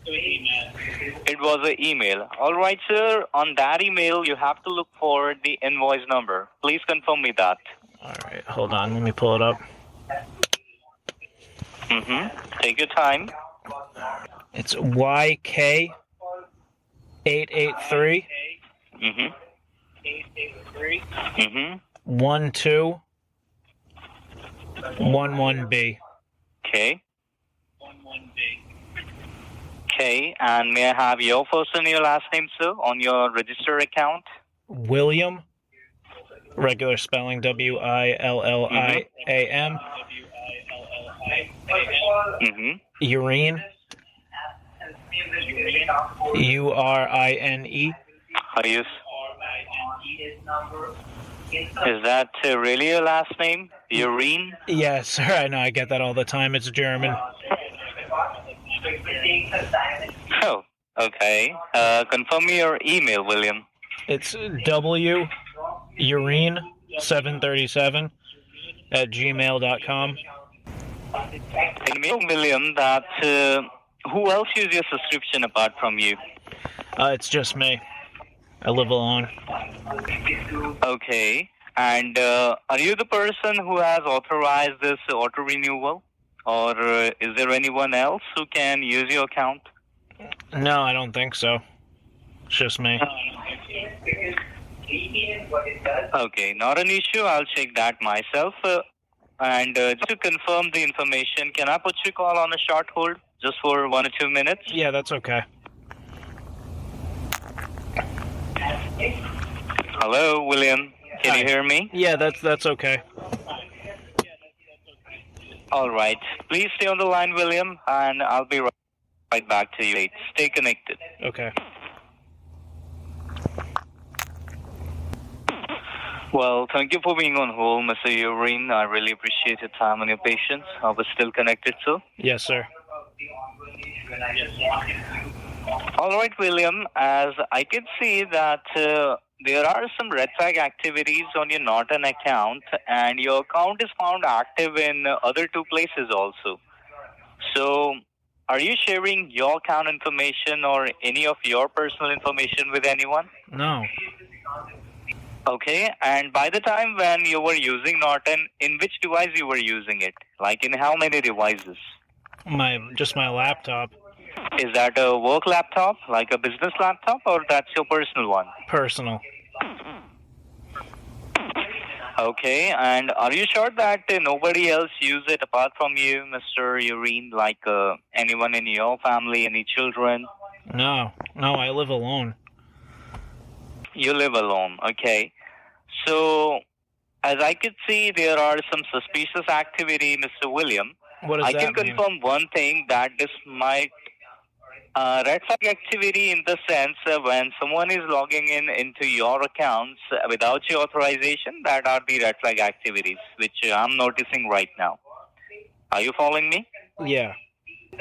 It was an email. All right, sir. On that email, you have to look for the invoice number. Please confirm me that. All right, hold on. Let me pull it up. Mm-hmm. Take your time. It's YK883. Mm-hmm. 1211B. Okay. Okay, and may I have your first and your last name, sir, on your registered account? William, regular spelling, WILLIAM. Mm-hmm. Urine, URINE. Is that really your last name? Urine? Yes, sir. I know. I get that all the time. It's German. Oh, okay. Confirm me your email, William. It's WUrine737 @gmail.com. Tell me, William, that who else uses your subscription apart from you? It's just me. I live alone. Okay. And are you the person who has authorized this auto renewal? Or is there anyone else who can use your account? No, I don't think so. It's just me. Okay, not an issue. I'll check that myself. And just to confirm the information, can I put your call on a short hold just for 1 or 2 minutes? Yeah, that's okay. Hello, William. Can you hear me? Yeah, that's okay. All right. Please stay on the line, William, and I'll be right back to you. Stay connected. Okay. Well, thank you for being on hold, Mr. Urine. I really appreciate your time and your patience. I was still connected, sir. Yes, sir. All right, William. As I can see that there are some red flag activities on your Norton account, and your account is found active in other two places also. So, are you sharing your account information or any of your personal information with anyone? No. Okay, and by the time when you were using Norton, in which device you were using it? Like in how many devices? Just my laptop. Is that a work laptop, like a business laptop, or that's your personal one? Personal. Okay, and are you sure that nobody else used it apart from you, Mr. Urine, like anyone in your family, any children? No, I live alone. You live alone, okay. So, as I could see, there are some suspicious activity, Mr. William. What does I that can mean? confirm one thing, that this might red flag activity in the sense when someone is logging into your accounts without your authorization, that are the red flag activities, which I'm noticing right now. Are you following me? Yeah.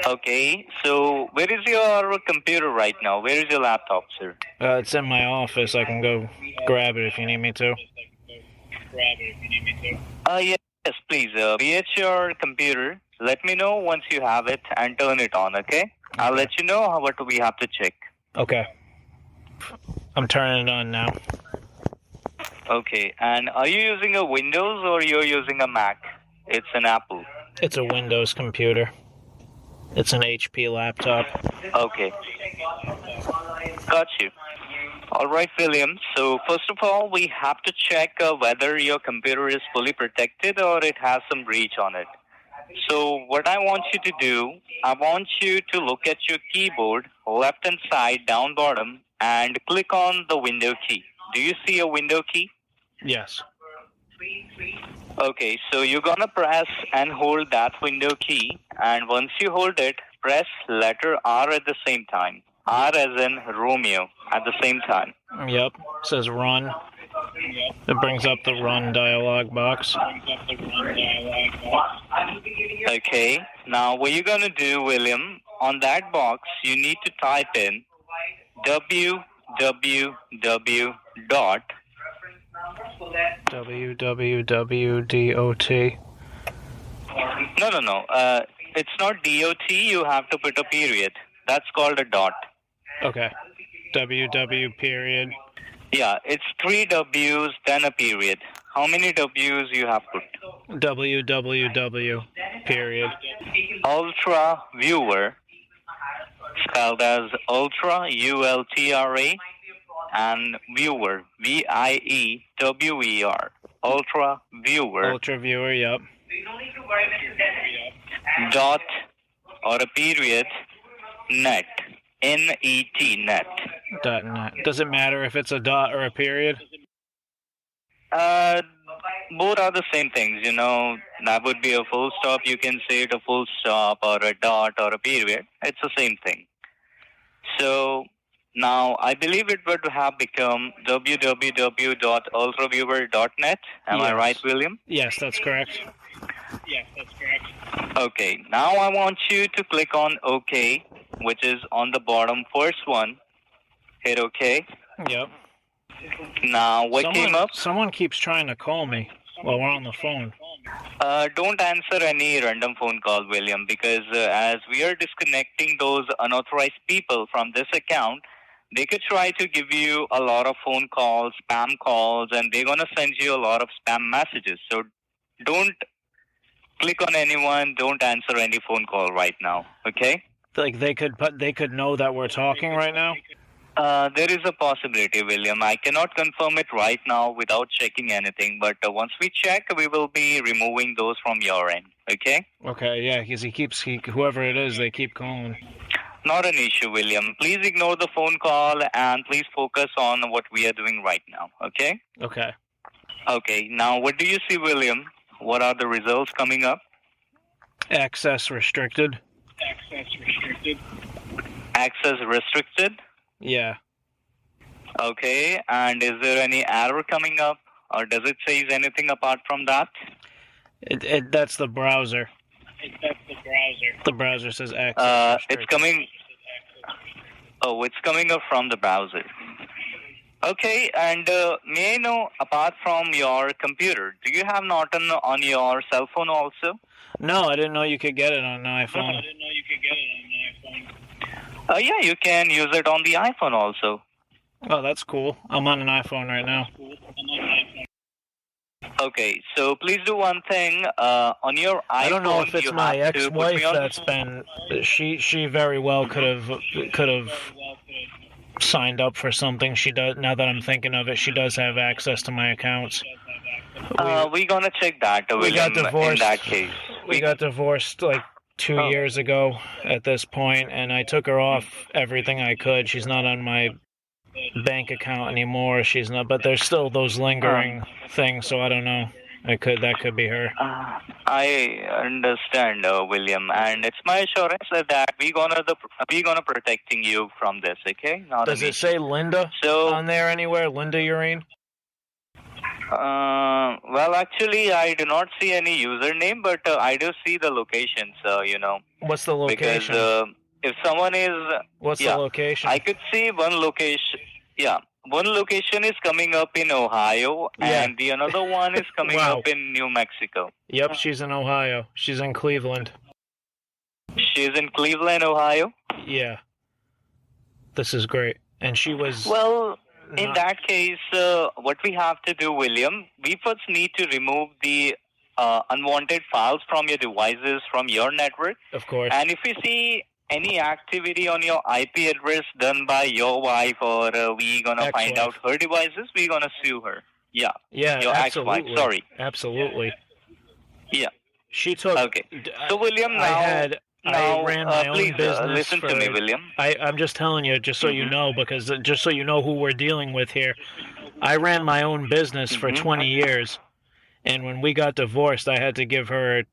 Okay, so where is your computer right now? Where is your laptop, sir? It's in my office. I can go grab it if you need me to. Yes, please. Be at your computer. Let me know once you have it and turn it on, okay? I'll let you know what we have to check. Okay. I'm turning it on now. Okay, and are you using a Windows or you're using a Mac? It's an Apple. It's a Windows computer. It's an HP laptop. Okay. Got you. All right, William. So first of all, we have to check whether your computer is fully protected or it has some breach on it. So what I want you to do, I want you to look at your keyboard, left hand side, down bottom, and click on the window key. Do you see a window key? Yes. Okay, so you're gonna press and hold that window key, and once you hold it, press letter R at the same time. R as in Romeo at the same time. Yep. It says run. It brings up the run dialog box. Okay, now what you're gonna do, William, on that box, you need to type in www. www.dot. No. It's not DOT. You have to put a period. That's called a dot. Okay. www period. Yeah, it's 3 W's, then a period. How many W's you have put? www period. Ultra Viewer, spelled as Ultra, ULTRA, and Viewer, VIEWER. Ultra Viewer. Ultra Viewer, yep. Dot or a period, net. N-E-T, net. .net. Does it matter if it's a dot or a period? Both are the same things, you know. That would be a full stop. You can say it a full stop or a dot or a period. It's the same thing. So now I believe it would have become www.ultraviewer.net. Am I right, William? Yes, that's correct. Okay, now I want you to click on OK, which is on the bottom first one. Hit OK. Yep. Now, what came up? Someone keeps trying to call me while we're on the phone. Don't answer any random phone call, William, because as we are disconnecting those unauthorized people from this account, they could try to give you a lot of phone calls, spam calls, and they're going to send you a lot of spam messages. So don't click on anyone. Don't answer any phone call right now, okay? Like they could know that we're talking right now? There is a possibility, William. I cannot confirm it right now without checking anything, but once we check, we will be removing those from your end, okay? Okay, yeah, because whoever it is, they keep calling. Not an issue, William. Please ignore the phone call and please focus on what we are doing right now, okay? Okay. Okay, now what do you see, William? What are the results coming up? Access restricted. Access restricted? Yeah. Okay, and is there any error coming up? Or does it say anything apart from that? That's the browser. The browser says access it's coming. Oh, it's coming up from the browser. Okay, and may I know, apart from your computer, do you have Norton on your cell phone also? No, I didn't know you could get it on an iPhone. Yeah, you can use it on the iPhone also. Oh, that's cool. I'm on an iPhone right now. Okay, so please do one thing. On your iPhone, I don't know if it's my ex-wife that's been. She very well could have signed up for something. She does. Now that I'm thinking of it, she does have access to my accounts. We're gonna check that. We got divorced. In that case, we got divorced like 2 years ago at this point, and I took her off everything I could. She's not on my bank account anymore. She's not, but there's still those lingering things. So I don't know. That could be her. I understand, William, and it's my assurance that we're gonna protecting you from this. Okay? Does it say Linda on there anywhere? Linda Urine? Well, actually, I do not see any username, but I do see the locations. What's the location? Because if someone is what's the location? I could see one location. Yeah. One location is coming up in Ohio, and the another one is coming up in New Mexico. Yep, she's in Ohio. She's in Cleveland. She's in Cleveland, Ohio? Yeah. This is great. And she was... Well, in that case, what we have to do, William, we first need to remove the unwanted files from your devices, from your network. Of course. And if we see any activity on your IP address done by your wife, or we gonna find out her devices, we gonna sue her. Yeah. Yeah, your absolutely. ex-wife. Sorry. Absolutely. Yeah. She took. Okay. So William, I ran my own business. Listen to me, William. I'm just telling you, just so you know, because just so you know who we're dealing with here. I ran my own business for 20 years, and when we got divorced, I had to give her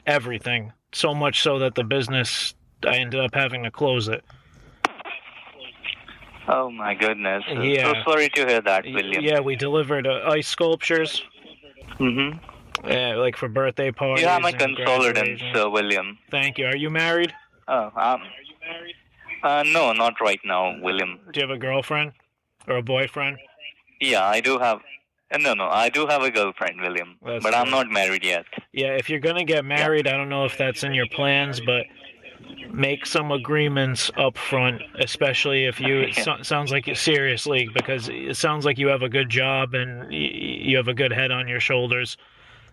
everything. So much so that the business, I ended up having to close it. Oh my goodness. Yeah. So sorry to hear that, William. Yeah, we delivered ice sculptures. Mm-hmm. Yeah, like for birthday parties. You have my condolences, William. Thank you. Are you married? Oh, are you married? No, not right now, William. Do you have a girlfriend or a boyfriend? Yeah, I do have. No, I do have a girlfriend, William. But I'm not married yet. Yeah, if you're gonna get married, I don't know if that's in your plans, but make some agreements up front, especially if you. It sounds like seriously, because it sounds like you have a good job and you have a good head on your shoulders.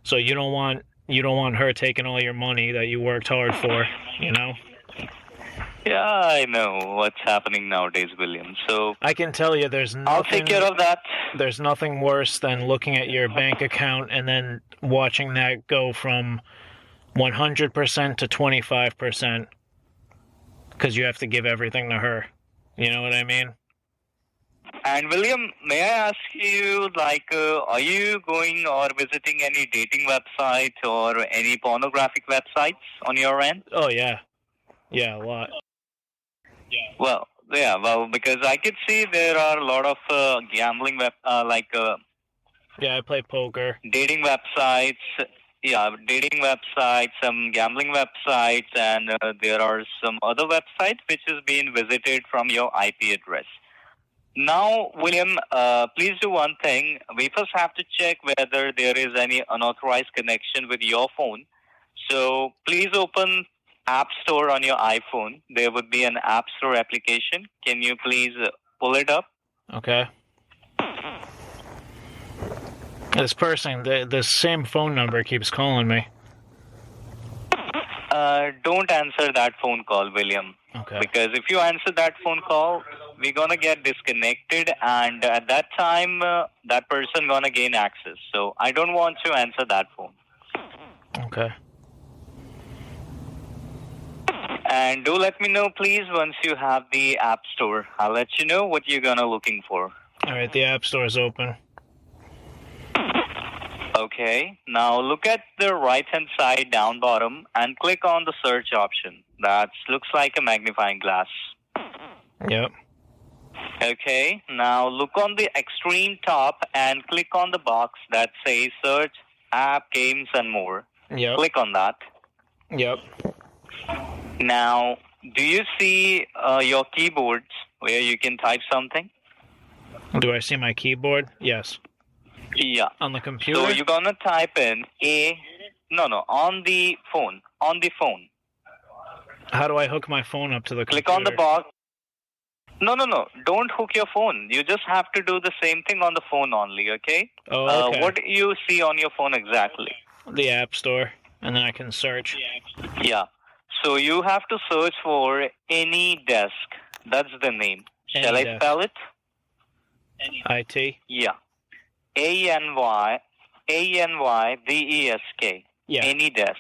So you don't want her taking all your money that you worked hard for, you know? Yeah, I know what's happening nowadays, William. So I can tell you there's nothing... I'll take care of that. There's nothing worse than looking at your bank account and then watching that go from 100% to 25%, because you have to give everything to her. You know what I mean? And William, may I ask you, are you going or visiting any dating website or any pornographic websites on your end? Oh, yeah. Yeah, a lot. Well, because I could see there are a lot of gambling yeah, I play poker. Dating websites. Yeah, dating websites, some gambling websites, and there are some other websites which is being visited from your IP address. Now, William, please do one thing. We first have to check whether there is any unauthorized connection with your phone. So please open App Store on your iPhone. There would be an App Store application. Can you please pull it up? Okay. This person, the same phone number keeps calling me. Don't answer that phone call, William. Okay. Because if you answer that phone call, we're gonna get disconnected, and at that time, that person gonna gain access. So I don't want to answer that phone. Okay. And do let me know, please, once you have the App Store. I'll let you know what you're gonna looking for. All right, the App Store is open. Okay, now look at the right-hand side down bottom and click on the search option. That looks like a magnifying glass. Yep. Okay, now look on the extreme top and click on the box that says Search, App, Games, and More. Yep. Click on that. Yep. Now, do you see your keyboards where you can type something? Do I see my keyboard? Yes. Yeah. On the computer? So you're going to type in on the phone. On the phone. How do I hook my phone up to the computer? Click on the box. No. Don't hook your phone. You just have to do the same thing on the phone only, okay? Oh, okay. What do you see on your phone exactly? The App Store, and then I can search. Yeah. So you have to search for AnyDesk. That's the name. Shall I spell it? IT? Yeah. ANYDESK. Yeah. AnyDesk.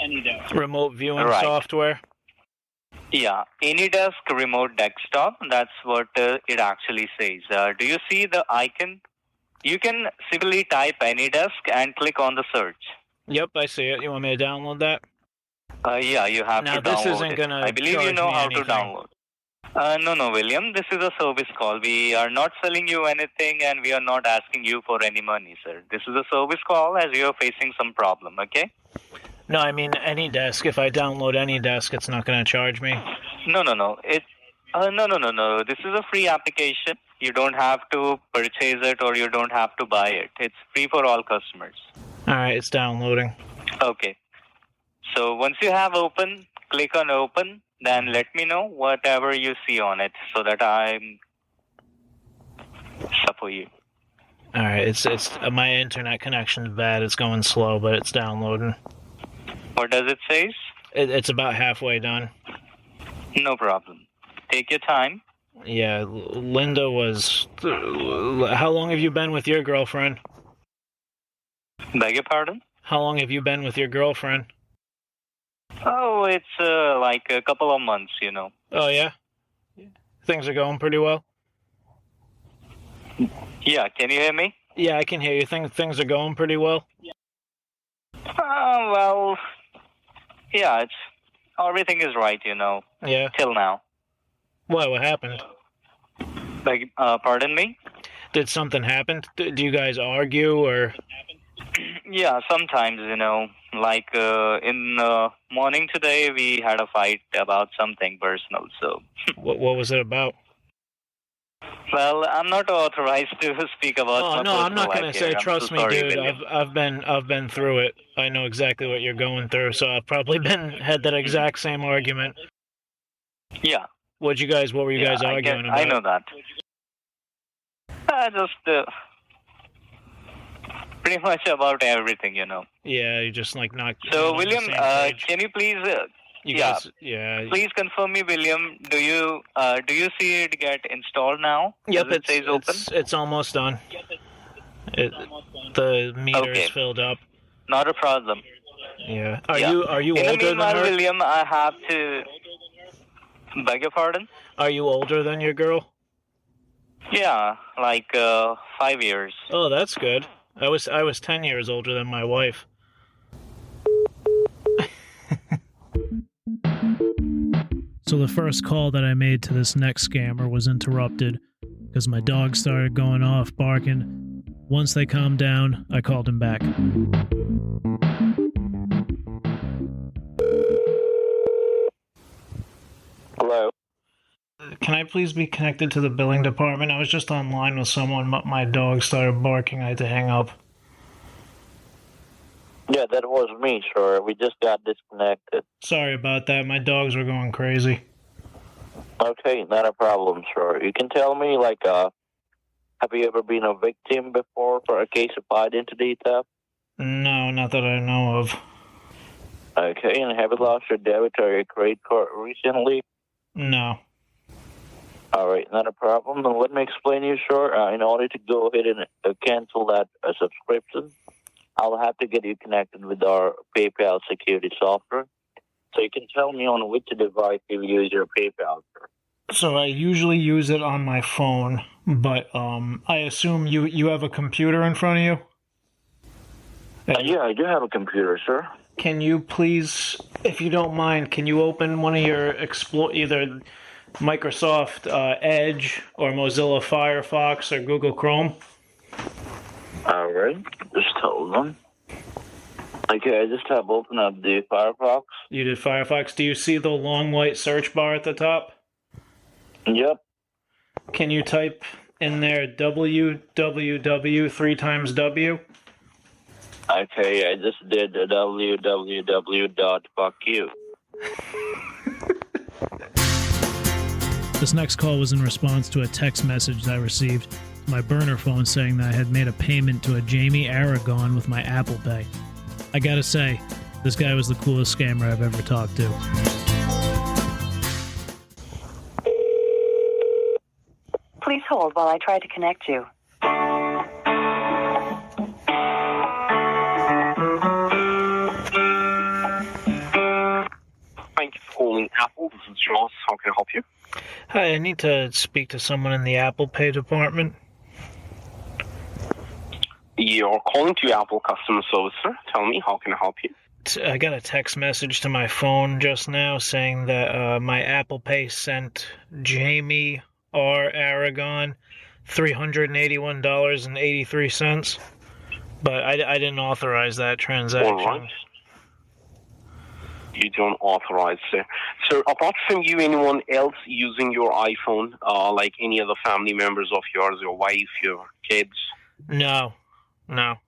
AnyDesk. Remote viewing software? Yeah. AnyDesk Remote Desktop. That's what it actually says. Do you see the icon? You can simply type AnyDesk and click on the search. Yep, I see it. You want me to download that? Yeah, you have to download this isn't it. gonna I believe you know how to download. No, William. This is a service call. We are not selling you anything and we are not asking you for any money, sir. This is a service call as you are facing some problem, okay? No, I mean AnyDesk. If I download AnyDesk, it's not going to charge me? No. No. This is a free application. You don't have to purchase it or you don't have to buy it. It's free for all customers. All right, it's downloading. Okay. So once you have open, click on open, then let me know whatever you see on it so that I'm support you. All right, it's my internet connection's bad. It's going slow, but it's downloading. What does it say? It's about halfway done. No problem. Take your time. Yeah, Linda was... How long have you been with your girlfriend? Beg your pardon? How long have you been with your girlfriend? Oh, it's like a couple of months, you know. Oh, yeah? Things are going pretty well? Yeah, can you hear me? Yeah, I can hear you. Things are going pretty well? Well, yeah, everything is right, you know. Yeah. Till now. What happened? Pardon me? Did something happen? Do you guys argue, or...? Yeah, sometimes, you know. Like, in the morning today, we had a fight about something personal, so... What was it about? Well, I'm not authorized to speak about my personal I'm not going to say, here. trust me, sorry, dude. William. I've been through it. I know exactly what you're going through, so I've probably had that exact same argument. Yeah. What were you guys arguing about? I know that. Just pretty much about everything, you know. Yeah, you just like not. So, William, can you please? Please confirm me, William. Do you see it get installed now? Yep, it says open. It's almost done. The meter is filled up. Not a problem. Yeah. Are you older than her? William, I have to. Beg your pardon? Are you older than your girl? Yeah, like 5 years. Oh, that's good. I was 10 years older than my wife. So the first call that I made to this next scammer was interrupted because my dog started going off barking. Once they calmed down, I called him back. Hello? Can I please be connected to the billing department? I was just online with someone, but my dog started barking. I had to hang up. Yeah, that was me, sir. We just got disconnected. Sorry about that. My dogs were going crazy. Okay, not a problem, sir. You can tell me, like, have you ever been a victim before for a case of identity theft? No, not that I know of. Okay, and have you lost your debit or your credit card recently? No. All right, not a problem. Then let me explain you, sir. In order to go ahead and cancel that subscription, I'll have to get you connected with our PayPal security software. So you can tell me on which device you use your PayPal, sir. So I usually use it on my phone, but I assume you have a computer in front of you? Yeah, I do have a computer, sir. Can you please, if you don't mind, can you open one of your either Microsoft Edge or Mozilla Firefox or Google Chrome? All right, just hold on. Okay, I just have opened up the Firefox. You did Firefox. Do you see the long white search bar at the top? Yep. Can you type in there www 3 times W? Okay, I just did www.fuckyou. This next call was in response to a text message that I received to my burner phone saying that I had made a payment to a Jamie Aragon with my Apple Pay. I gotta say, this guy was the coolest scammer I've ever talked to. Please hold while I try to connect you. Thank you for calling Apple. This is Joss. How can I help you? Hi, I need to speak to someone in the Apple Pay department. You're calling to Apple customer service, sir. Tell me, how can I help you? I got a text message to my phone just now saying that my Apple Pay sent Jamie R. Aragon $381.83, but I didn't authorize that transaction. All right. You don't authorize, sir. So, apart from you, anyone else using your iPhone, like any other family members of yours, your wife, your kids? No. Let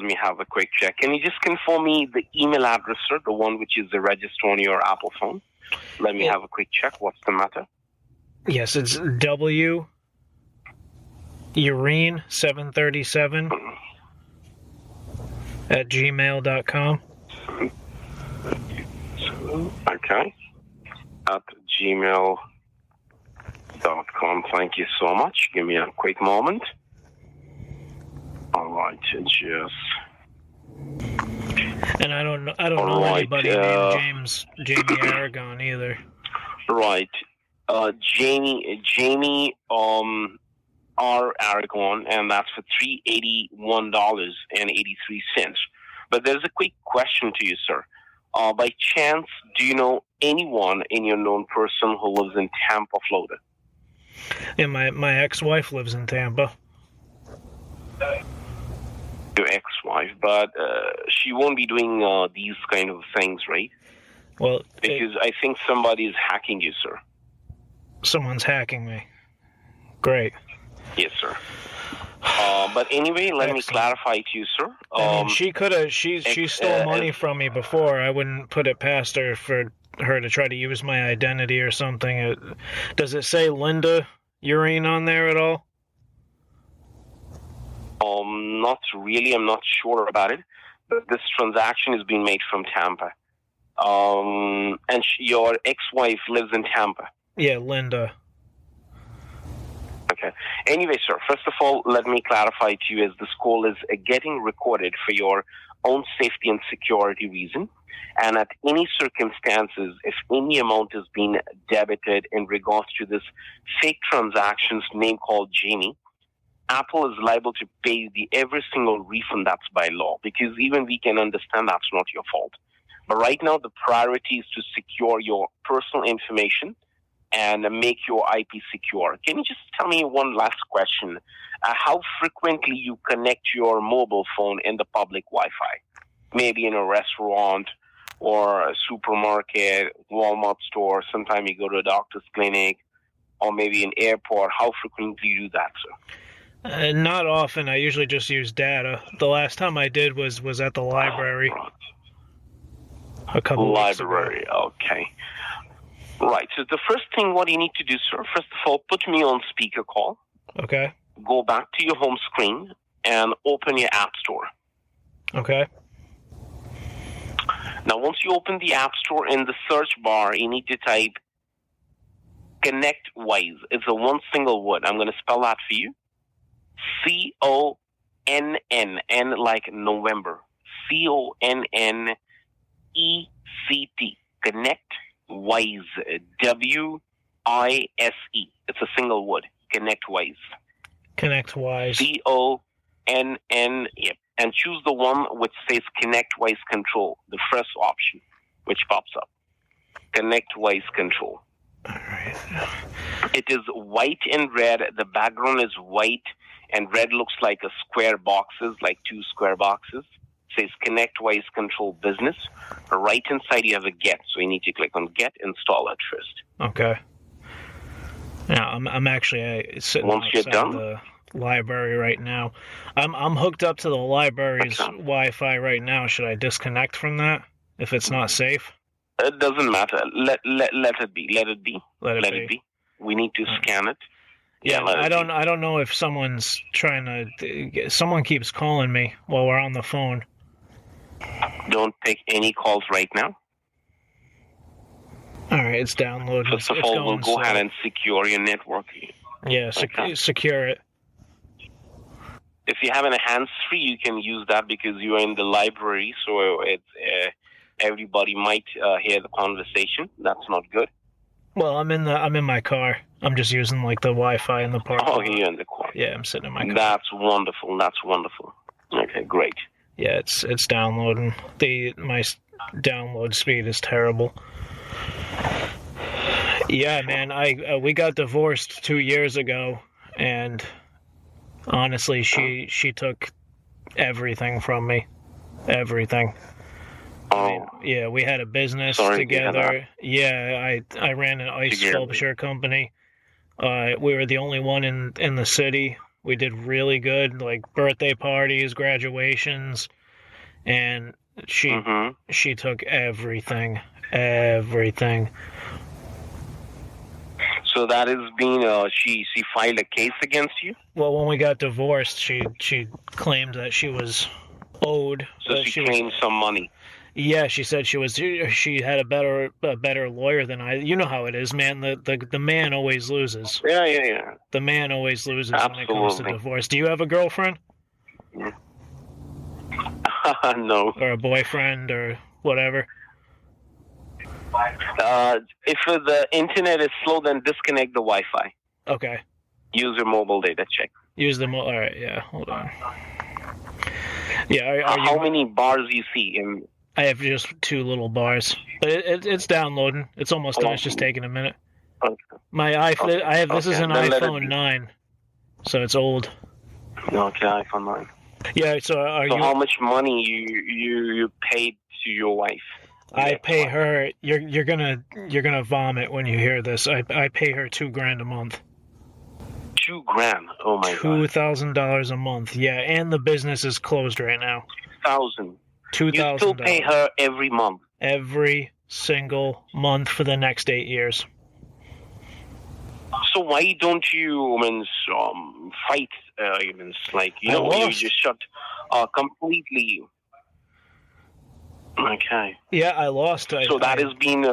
me have a quick check. Can you just confirm me the email address, sir, the one which is registered on your Apple phone? Let me have a quick check. What's the matter? Yes, it's W. Urine737 at gmail.com. Okay. At gmail.com. Thank you so much. Give me a quick moment. All right, just. And I don't know anybody named Jamie Aragon either. Right. Jamie R. Aragon, and that's for $381.83. But there's a quick question to you, sir. By chance, do you know anyone in your known person who lives in Tampa, Florida? Yeah, my ex-wife lives in Tampa. Your ex-wife, but she won't be doing these kind of things, right? Well, because I think somebody is hacking you, sir. Someone's hacking me. Great. Yes, sir. But anyway, let me clarify to you, sir. I mean, she stole money from me before. I wouldn't put it past her for her to try to use my identity or something. Does it say Linda Urine on there at all? Not really. I'm not sure about it. But this transaction is being made from Tampa. And your ex-wife lives in Tampa. Yeah, Linda. Okay. Anyway, sir, first of all, let me clarify to you as this call is getting recorded for your own safety and security reason. And at any circumstances, if any amount is being debited in regards to this fake transactions name called Jamie, Apple is liable to pay the every single refund that's by law, because even we can understand that's not your fault. But right now, the priority is to secure your personal information and make your IP secure. Can you just tell me one last question? How frequently you connect your mobile phone in the public Wi-Fi? Maybe in a restaurant or a supermarket, Walmart store, sometime you go to a doctor's clinic, or maybe an airport. How frequently do you do that, sir? Not often. I usually just use data. The last time I did was at the library. A couple weeks ago. Library, okay. Right, so the first thing what you need to do, sir, first of all, put me on speaker call. Okay. Go back to your home screen and open your App Store. Okay. Now, once you open the App Store, in the search bar, you need to type ConnectWise. It's a one single word. I'm going to spell that for you. CONN, N like November. CONNECT. ConnectWise. WISE. It's a single word. ConnectWise. ConnectWise. CONN. Yep. And choose the one which says ConnectWise Control, the first option, which pops up. Connect Voice Control. All right. It is white and red. The background is white and red, looks like a square boxes, like 2 square boxes. It says Connect Voice Control Business. Right inside you have a Get, so you need to click on Get, install it first. Okay. Yeah, I'm actually sitting Once you're outside done, the library right now. I'm hooked up to the library's Wi-Fi right now. Should I disconnect from that if it's not safe? It doesn't matter. Let it be. Let it be. Let it be. We need to scan it. Yeah, I don't know if someone's trying to. Someone keeps calling me while we're on the phone. Don't take any calls right now. All right, it's downloading. First of all, we'll go ahead and secure your network. Yeah, secure it. If you have a hands-free, you can use that because you are in the library, so it's everybody might hear the conversation. That's not good. Well, I'm in my car. I'm just using like the Wi-Fi in the park. Oh, you're in the car. Yeah, I'm sitting in my car. That's wonderful. That's wonderful. Okay, great. Yeah, it's downloading. My download speed is terrible. Yeah, man, we got divorced 2 years ago, and honestly, she took everything from me. Everything. Oh. Yeah, we had a business together. Yeah, I ran an ice sculpture company. We were the only one in the city. We did really good, like birthday parties, graduations, and she took everything. So that has been she filed a case against you? Well, when we got divorced, she claimed that she was owed. So she claimed some money. Yeah, she said she had a better lawyer than I. You know how it is, man. The man always loses. Yeah. The man always loses Absolutely. when it comes to divorce. Do you have a girlfriend? No. Or a boyfriend or whatever? If the internet is slow, then disconnect the Wi-Fi. Okay. Use your mobile data check. All right, yeah. Hold on. Yeah. How many bars you see in? I have just 2 little bars, but it's downloading. It's almost done. It's just taking a minute. Okay. This is an iPhone 9, so it's old. Okay, iPhone 9. Yeah. So how much money you paid to your wife? I pay her. You're gonna vomit when you hear this. I pay her $2,000 a month. $2,000. Oh my God. $2,000 a month. Yeah, and the business is closed right now. $2,000. $2,000. You still pay her every month. Every single month for the next 8 years. So why don't you fight? You just shut completely. Okay. Yeah, I lost. So that has been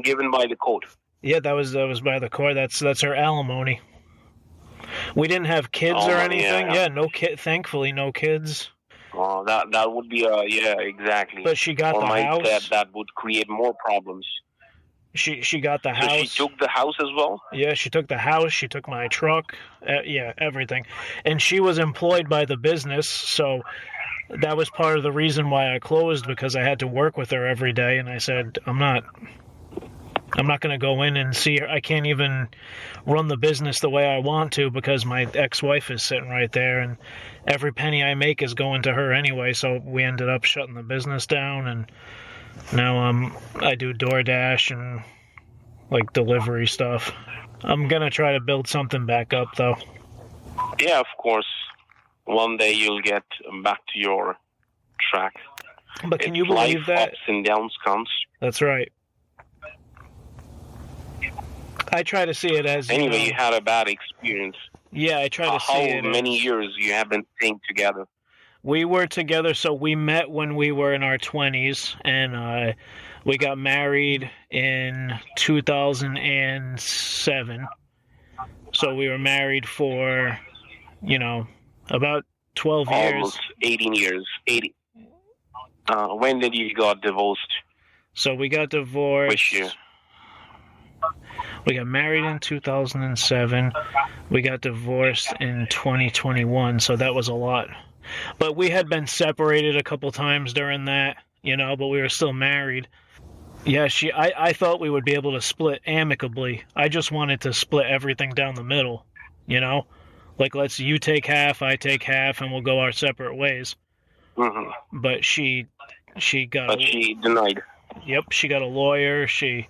given by the court. Yeah, that was by the court. That's her alimony. We didn't have kids or anything. Yeah, no kid. Thankfully, no kids. Oh, that would be exactly. But she got the house. That would create more problems. She got the house. So she took the house as well? Yeah, she took the house. She took my truck. Everything. And she was employed by the business, so that was part of the reason why I closed, because I had to work with her every day, and I said, I'm not going to go in and see her. I can't even run the business the way I want to because my ex-wife is sitting right there, and every penny I make is going to her anyway, so we ended up shutting the business down, and now I do DoorDash and like delivery stuff. I'm going to try to build something back up, though. Yeah, of course. One day you'll get back to your track. But can you believe that? Ups and downs comes. That's right. I try to see it as... Anyway, you had a bad experience. Yeah, I try to see it How many years you have been staying together? We were together, so we met when we were in our 20s, and we got married in 2007. So we were married for, about 12 years. Almost 18 years. 80. When did you got divorced? So we got divorced. Which year? We got married in 2007. We got divorced in 2021, so that was a lot. But we had been separated a couple times during that, but we were still married. Yeah, I thought we would be able to split amicably. I just wanted to split everything down the middle, you know? Like, you take half, I take half, and we'll go our separate ways. Mm-hmm. But she got... But she denied. Yep, she got a lawyer. She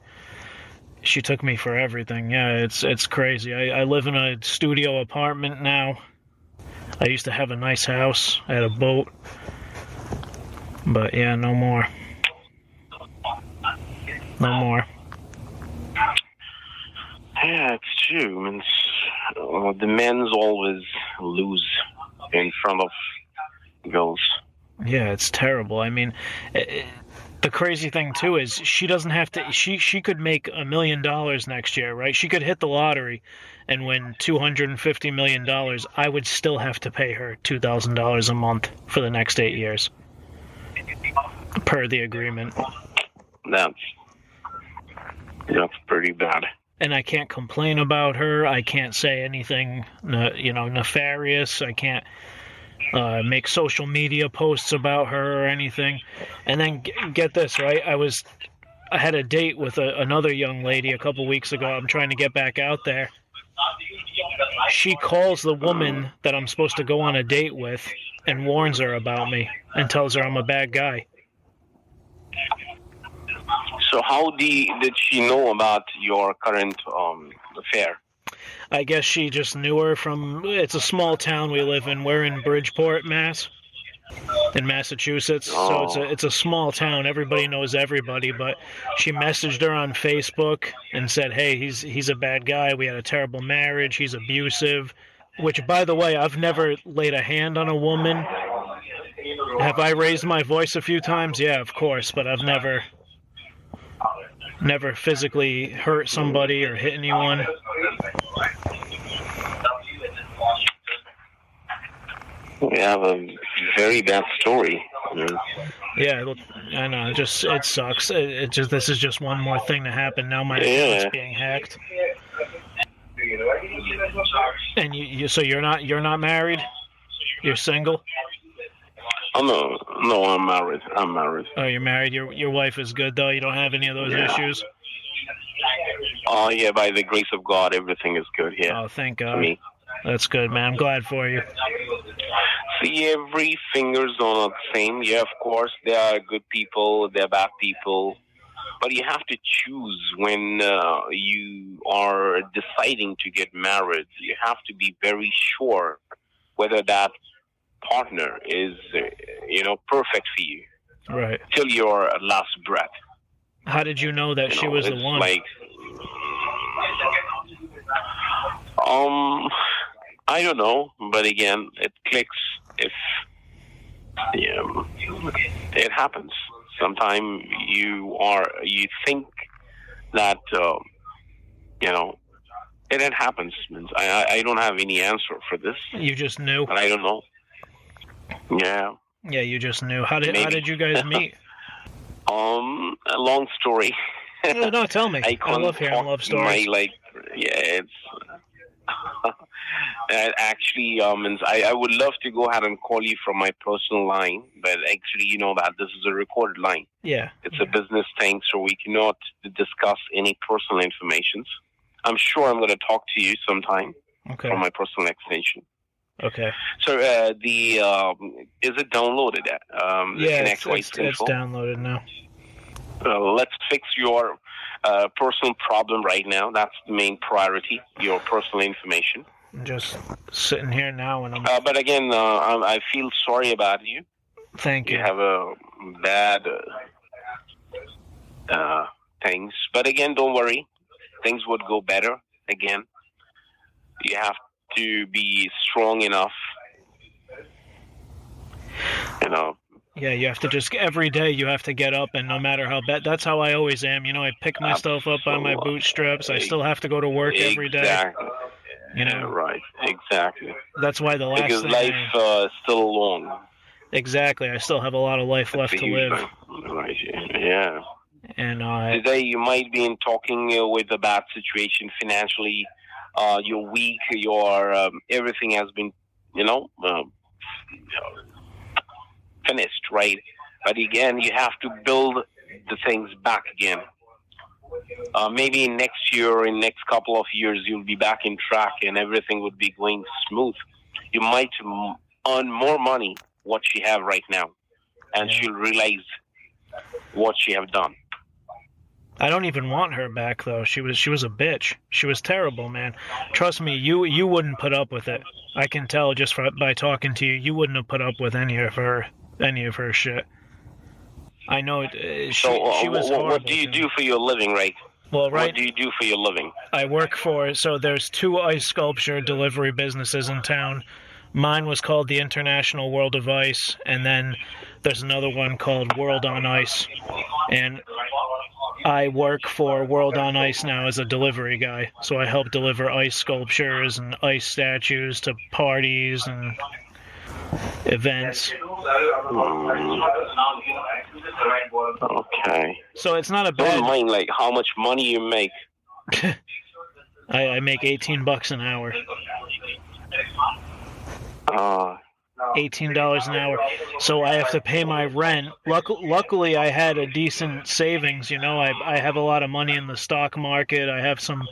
took me for everything. Yeah, it's crazy. I live in a studio apartment now. I used to have a nice house. I had a boat. But yeah, no more. No more. Yeah, it's true. I mean, the men's always lose in front of girls. Yeah, it's terrible. I mean, the crazy thing too is she doesn't have to. She could make $1 million next year, right? She could hit the lottery and win $250 million. I would still have to pay her $2,000 a month for the next 8 years, per the agreement. That's pretty bad. And I can't complain about her. I can't say anything, nefarious. I can't make social media posts about her or anything. And then get this, right? I had a date with another young lady a couple weeks ago. I'm trying to get back out there. She calls the woman that I'm supposed to go on a date with and warns her about me and tells her I'm a bad guy. So how did she know about your current affair? I guess she just knew her from... It's a small town we live in. We're in Bridgeport, Mass. In Massachusetts. Oh. So it's a small town. Everybody knows everybody. But she messaged her on Facebook and said, hey, he's a bad guy. We had a terrible marriage. He's abusive. Which, by the way, I've never laid a hand on a woman. Have I raised my voice a few times? Yeah, of course. But I've never physically hurt somebody or hit anyone. We have a very bad story. Yeah, I know. It sucks. This is just one more thing to happen. Now my account's being hacked. And so you're not married? You're single? Oh no, I'm married. Oh, you're married. Your wife is good though. You don't have any of those issues. Oh yeah, by the grace of God, everything is good here. Oh, thank God. That's good, man. I'm glad for you. See, every finger's not the same. Yeah, of course, there are good people, there are bad people. But you have to choose when you are deciding to get married. You have to be very sure whether that partner is, perfect for you. Right. Till your last breath. How did you know that she was the one? I don't know, but again, it clicks if it happens. Sometimes you think that it happens. I don't have any answer for this. You just knew. But I don't know. Yeah. Yeah, you just knew. How did you guys meet? A long story. No, tell me. I love hearing love stories. It's actually, I would love to go ahead and call you from my personal line, but actually, you know that this is a recorded line. Yeah. It's a business thing, so we cannot discuss any personal information. I'm sure I'm going to talk to you sometime from my personal extension. Okay. So, is it downloaded? Yeah, it's downloaded now. Let's fix your personal problem right now. That's the main priority, your personal information. I'm just sitting here now, and but again, I feel sorry about you. Thank you. You have a bad things, but again, don't worry. Things would go better. Again, you have to be strong enough. Yeah, you have to just, every day you have to get up, and no matter how bad, that's how I always am. I pick myself up by my bootstraps. I still have to go to work every day. Right, exactly. That's why the last because life is still long. Exactly, I still have a lot of life left to live. Right, yeah. And today you might be talking with a bad situation financially. You're weak. Your everything has been, finished, right? But again, you have to build the things back again. Maybe next year or in next couple of years, you'll be back in track and everything would be going smooth. You might earn more money what she have right now, and she'll realize what she have done. I don't even want her back though. She was a bitch. She was terrible, man. Trust me, you wouldn't put up with it. I can tell just by talking to you. You wouldn't have put up with any of her shit. I know she was horrible. What do you do for your living, right? Well, right. What do you do for your living? I work so there's 2 ice sculpture delivery businesses in town. Mine was called the International World of Ice, and then there's another one called World on Ice. And I work for World on Ice now as a delivery guy. So I help deliver ice sculptures and ice statues to parties and events. Okay. So it's not a bad... Don't mind, like, how much money you make. I make $18 an hour. $18 an hour. So I have to pay my rent. Luckily, I had a decent savings. You know, I have a lot of money in the stock market. I have some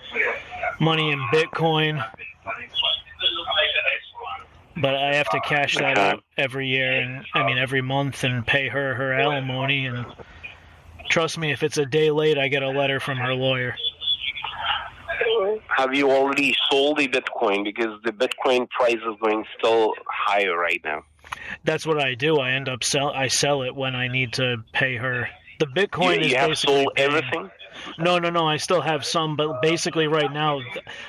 money in Bitcoin. But I have to cash that out every year, and every month, and pay her alimony. And trust me, if it's a day late, I get a letter from her lawyer. Have you already sold the Bitcoin? Because the Bitcoin price is going still higher right now. That's what I do. I end up I sell it when I need to pay her. The Bitcoin is you have basically sold everything? No. I still have some, but basically right now,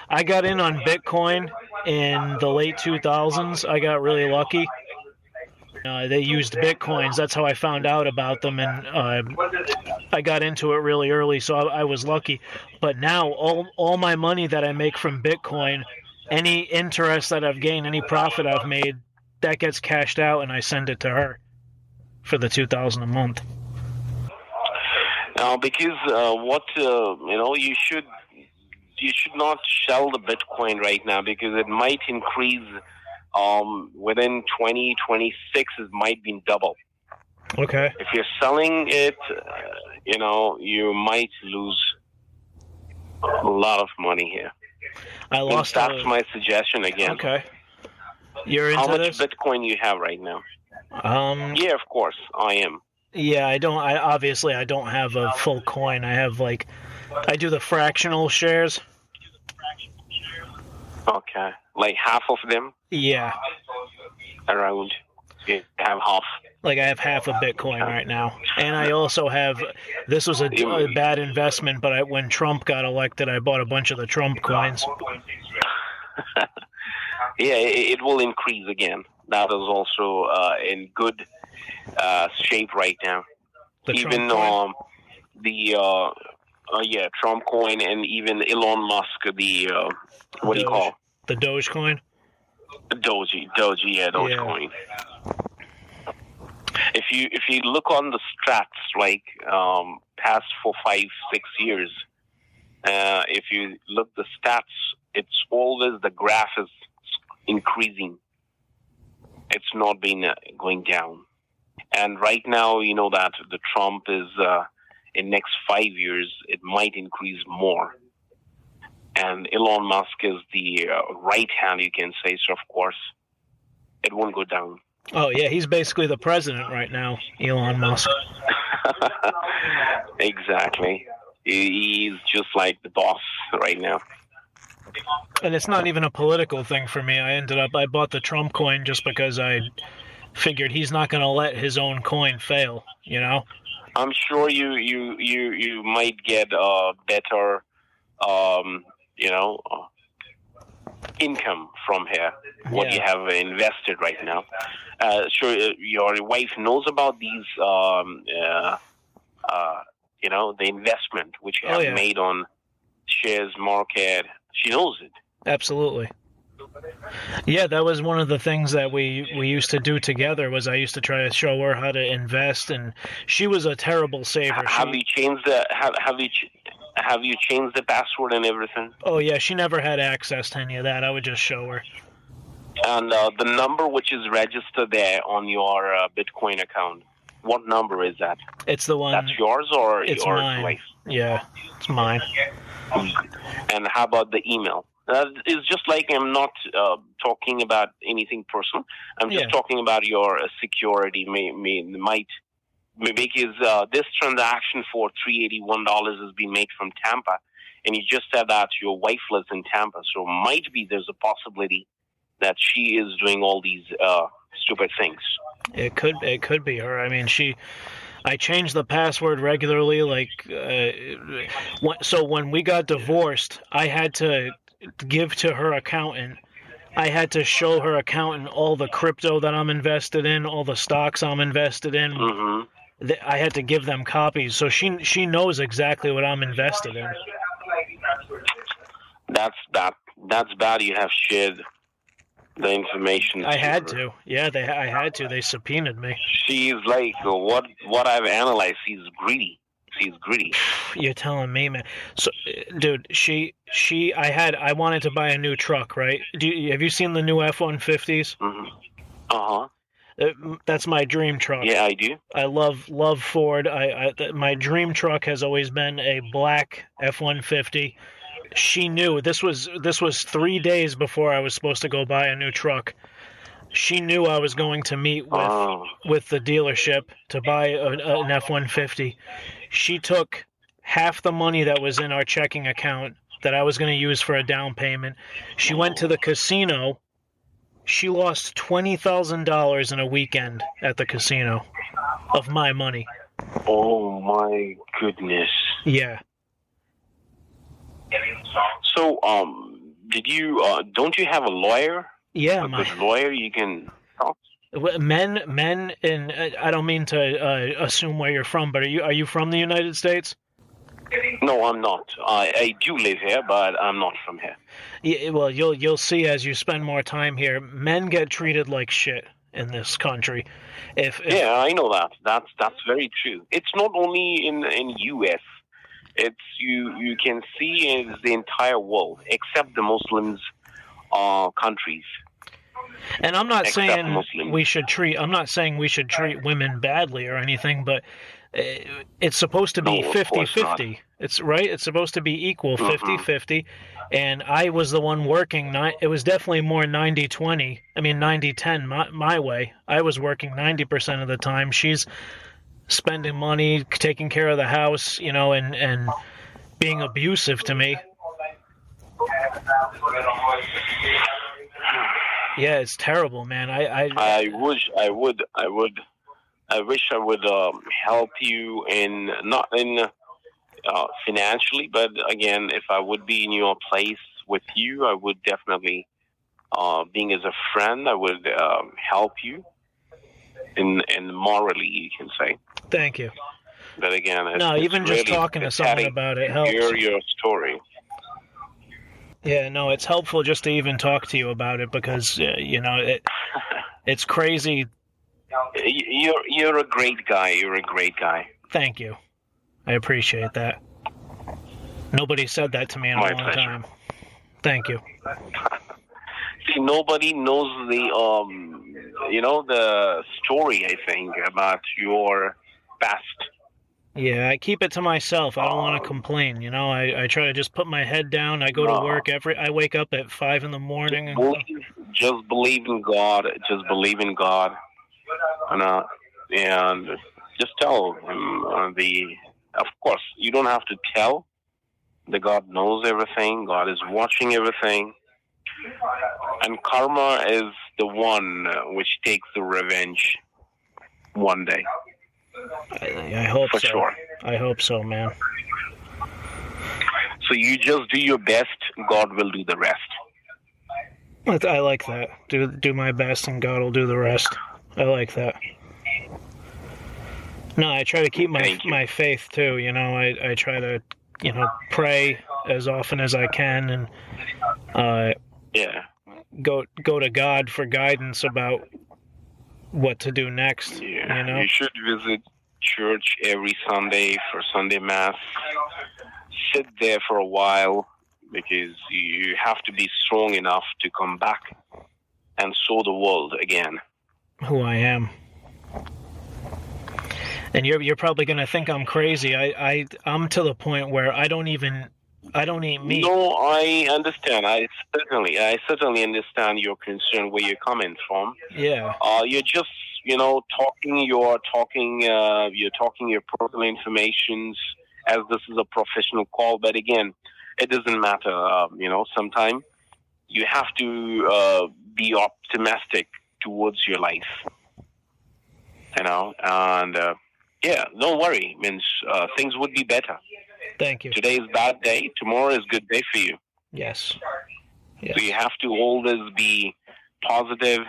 I got in on Bitcoin in the late 2000s. I got really lucky. They used Bitcoins. That's how I found out about them, and I got into it really early, so I was lucky. But now, all my money that I make from Bitcoin, any interest that I've gained, any profit I've made, that gets cashed out, and I send it to her for the $2,000 a month. Now, because you should not sell the Bitcoin right now, because it might increase. Within 2026, it might be double. Okay. If you're selling it, you might lose a lot of money here. That's my suggestion again. Okay. You're into How much this? Bitcoin you have right now? Yeah, of course, I am. Yeah, I don't have a full coin. I have I do the fractional shares. Okay. Like half of them? Yeah. Around. You have half. I have half a Bitcoin right now. And I also have, this was a bad investment, but when Trump got elected, I bought a bunch of the Trump coins. Yeah, it will increase again. That is also in good shape right now. Even Trump coin, and even Elon Musk, what do you call? The Dogecoin? Dogecoin. If you look on the stats, past 4, 5, 6 years, if you look the stats, it's always the graph is increasing. It's not been going down. And right now, you know that the Trump is in next 5 years, it might increase more. And Elon Musk is the right hand, you can say, so of course, it won't go down. Oh, yeah, he's basically the president right now, Elon Musk. Exactly. He's just like the boss right now. And it's not even a political thing for me. I bought the Trump coin just because I figured he's not going to let his own coin fail, you know? I'm sure you might get a better, income from here, what you have invested right now. Sure, your wife knows about these, the investment which you have made on shares market. She knows it. Absolutely. Yeah, that was one of the things that we used to do together. Was I used to try to show her how to invest, and she was a terrible saver. Have you changed the Have you changed the password and everything? Oh yeah, she never had access to any of that. I would just show her. And the number which is registered there on your Bitcoin account, What number is that? It's the one. That's yours or it's your mine. wife? Yeah, it's mine. And how about the email? It's just like I'm not talking about anything personal. I'm just talking about your security. Because this transaction for $381 has been made from Tampa, and you just said that your wife lives in Tampa, so might be there's a possibility that she is doing all these stupid things. It could be her. I mean, I changed the password regularly. Like, so when we got divorced, I had to give to her accountant. I had to show her accountant all the crypto that I'm invested in, all the stocks I'm invested in. Mm-hmm. I had to give them copies, so she knows exactly what I'm invested in. That's bad. You have shared the information. I had to. Yeah, I had to. They subpoenaed me. She's like, what I've analyzed, she's greedy. She's greedy. You're telling me, man. So, dude, I wanted to buy a new truck, right? Have you seen the new F-150s? Mm-hmm. Uh-huh. That's my dream truck. Yeah, I do. I love Ford. My dream truck has always been a black F-150. She knew this was 3 days before I was supposed to go buy a new truck. She knew I was going to meet with the dealership to buy an F-150. She took half the money that was in our checking account that I was going to use for a down payment. She went to the casino. She lost $20,000 in a weekend at the casino of my money. Oh my goodness. Yeah. So, did you? Don't you have a lawyer? Yeah, a good lawyer you can talk. Men, and I don't mean to assume where you're from, but are you from the United States? No, I'm not. I do live here, but I'm not from here. Yeah, well, you'll see as you spend more time here. Men get treated like shit in this country. If yeah, I know that. That's very true. It's not only in U.S. It's you can see in the entire world, except the Muslims countries. And I'm not saying we should treat. I'm not saying we should treat women badly or anything, but it's supposed to be 50-50. It's right. It's supposed to be equal, 50-50. And I was the one working. It was definitely more 90-20. I mean 90-10 my way. I was working 90% of the time. She's spending money, taking care of the house, and being abusive to me. Yeah, it's terrible, man. I wish I would help you not in financially, but again, if I would be in your place with you, I would definitely, being as a friend, I would help you in morally, you can say. Thank you. But again, even just talking to someone about it helps. Hear your story. Yeah, no, it's helpful just to even talk to you about it because it's crazy. You're a great guy. You're a great guy. Thank you. I appreciate that. Nobody said that to me in a long time. Thank you. See, nobody knows the story, I think, about your past. Yeah, I keep it to myself. I don't want to complain. I try to just put my head down. I go to work I wake up at 5 in the morning. Just believe in God. Just believe in God. And just tell him of course, you don't have to tell. The God knows everything. God is watching everything. And karma is the one which takes the revenge one day. I hope so. For sure. I hope so, man. So you just do your best. God will do the rest. I like that. Do my best, and God will do the rest. I like that. No, I try to keep my faith too. I try to pray as often as I can, and go to God for guidance about what to do next. Yeah, you should visit church every Sunday for Sunday Mass. Sit there for a while because you have to be strong enough to come back and show the world again who I am. And you're probably going to think I'm crazy. I'm to the point where I don't eat meat. No, I understand. I certainly understand your concern, where you're coming from. Yeah. You're just, talking your personal information as this is a professional call. But again, it doesn't matter. Sometimes you have to be optimistic towards your life. And don't worry. Means things would be better. Thank you. Today is bad day. Tomorrow is good day for you. Yes. So you have to always be positive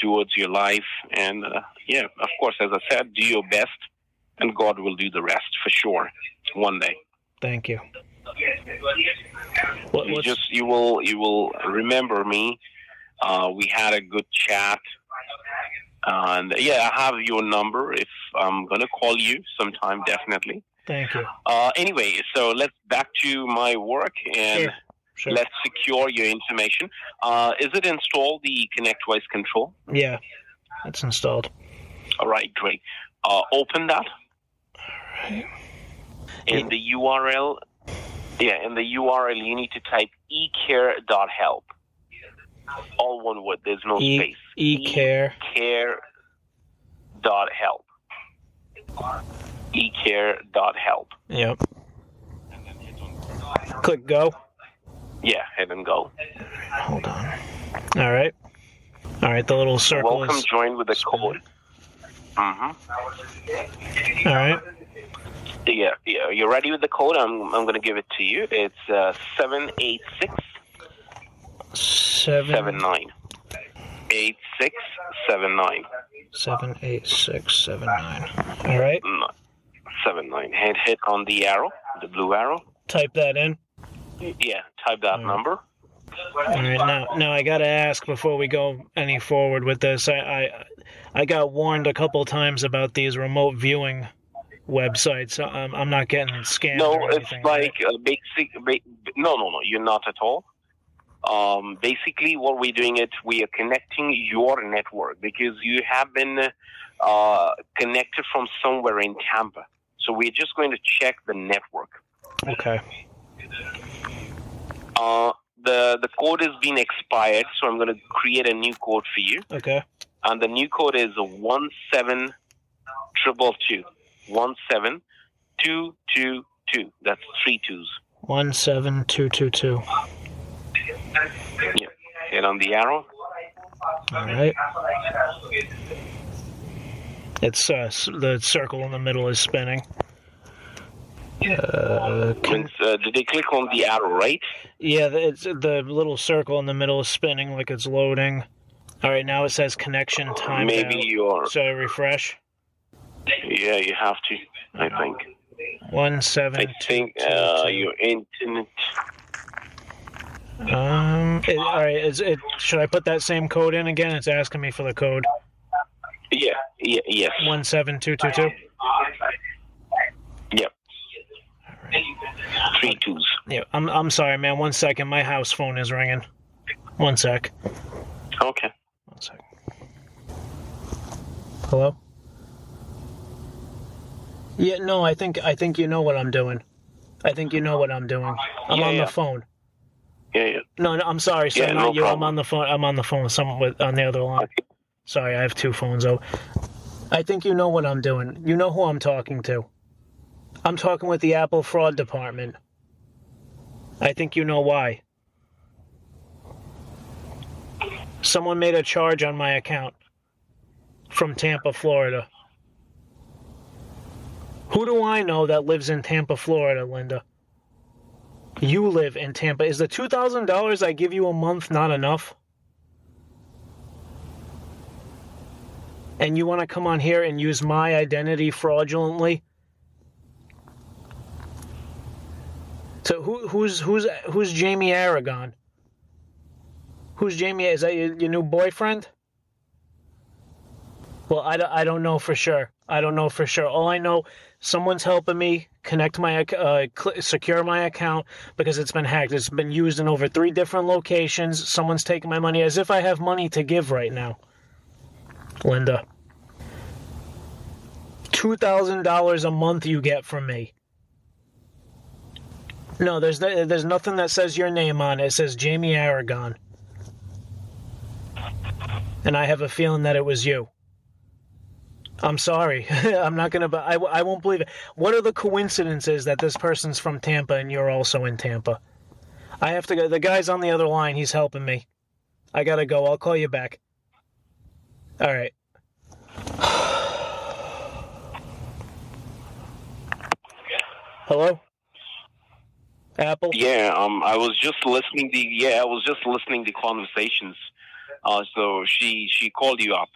towards your life. And, of course, as I said, do your best, and God will do the rest for sure one day. Thank you. You will remember me. We had a good chat. And I have your number. If I'm going to call you sometime, definitely. Thank you. Anyway, so let's back to my work, and Sure. Let's secure your information. Is it installed, the Connect Voice Control? Yeah, it's installed. All right, great. Open that. All right. In the URL, you need to type ecare.help. All one word. There's no space. Ecare. Ecare.help. Ecare.help. Yep. Click go. Yeah, hit and go. Hold on. All right. The little circle. Welcome. Join with the code. All right. Yeah. You're ready with the code? I'm going to give it to you. It's 786. 79. 8679. 78679. All right. 79. Hit on the arrow, the blue arrow. Type that in. Yeah, type that number. All right. Now I got to ask before we go any forward with this. I got warned a couple times about these remote viewing websites. I'm not getting scammed. No, or anything, it's like no, you're not at all. Basically, what we're doing is we are connecting your network because you have been connected from somewhere in Tampa. So we're just going to check the network. Okay. The code has been expired, so I'm going to create a new code for you. Okay. And the new code is 17222. 17222. That's 3 2s. 17222. Yeah. Hit on the arrow. All right. It's the circle in the middle is spinning. Did they click on the arrow, right? Yeah, it's the little circle in the middle is spinning like it's loading. All right, now it says connection time. Maybe you're. So refresh. Yeah, you have to. I think. 17222. I think your internet. All right. Should I put that same code in again? It's asking me for the code. Yes. 17222. Yep. 3 2s. Yeah. I'm sorry, man. 1 second. My house phone is ringing. 1 sec. Okay. 1 sec. Hello? Yeah. No. I think you know what I'm doing. I'm on the phone. Yeah. No, I'm sorry, sir. Yeah, not no you. problem. I'm on the phone. I'm on the phone with someone on the other line. Okay. Sorry, I have two phones. I think you know what I'm doing. You know who I'm talking to. I'm talking with the Apple Fraud Department. I think you know why. Someone made a charge on my account from Tampa, Florida. Who do I know that lives in Tampa, Florida, Linda? You live in Tampa. Is the $2,000 I give you a month not enough? And you want to come on here and use my identity fraudulently? So who's Jamie Aragon? Who's Jamie? Is that your new boyfriend? Well, I don't know for sure. All I know, someone's helping me connect my secure my account because it's been hacked. It's been used in over 3 different locations. Someone's taking my money as if I have money to give right now. Linda. $2,000 a month you get from me. No, there's nothing that says your name on it. It says Jamie Aragon. And I have a feeling that it was you. I'm sorry. I'm not going to... I won't believe it. What are the coincidences that this person's from Tampa and you're also in Tampa? I have to go. The guy's on the other line. He's helping me. I got to go. I'll call you back. All right. Hello? Apple? Yeah, I was just listening to conversations. So she called you up.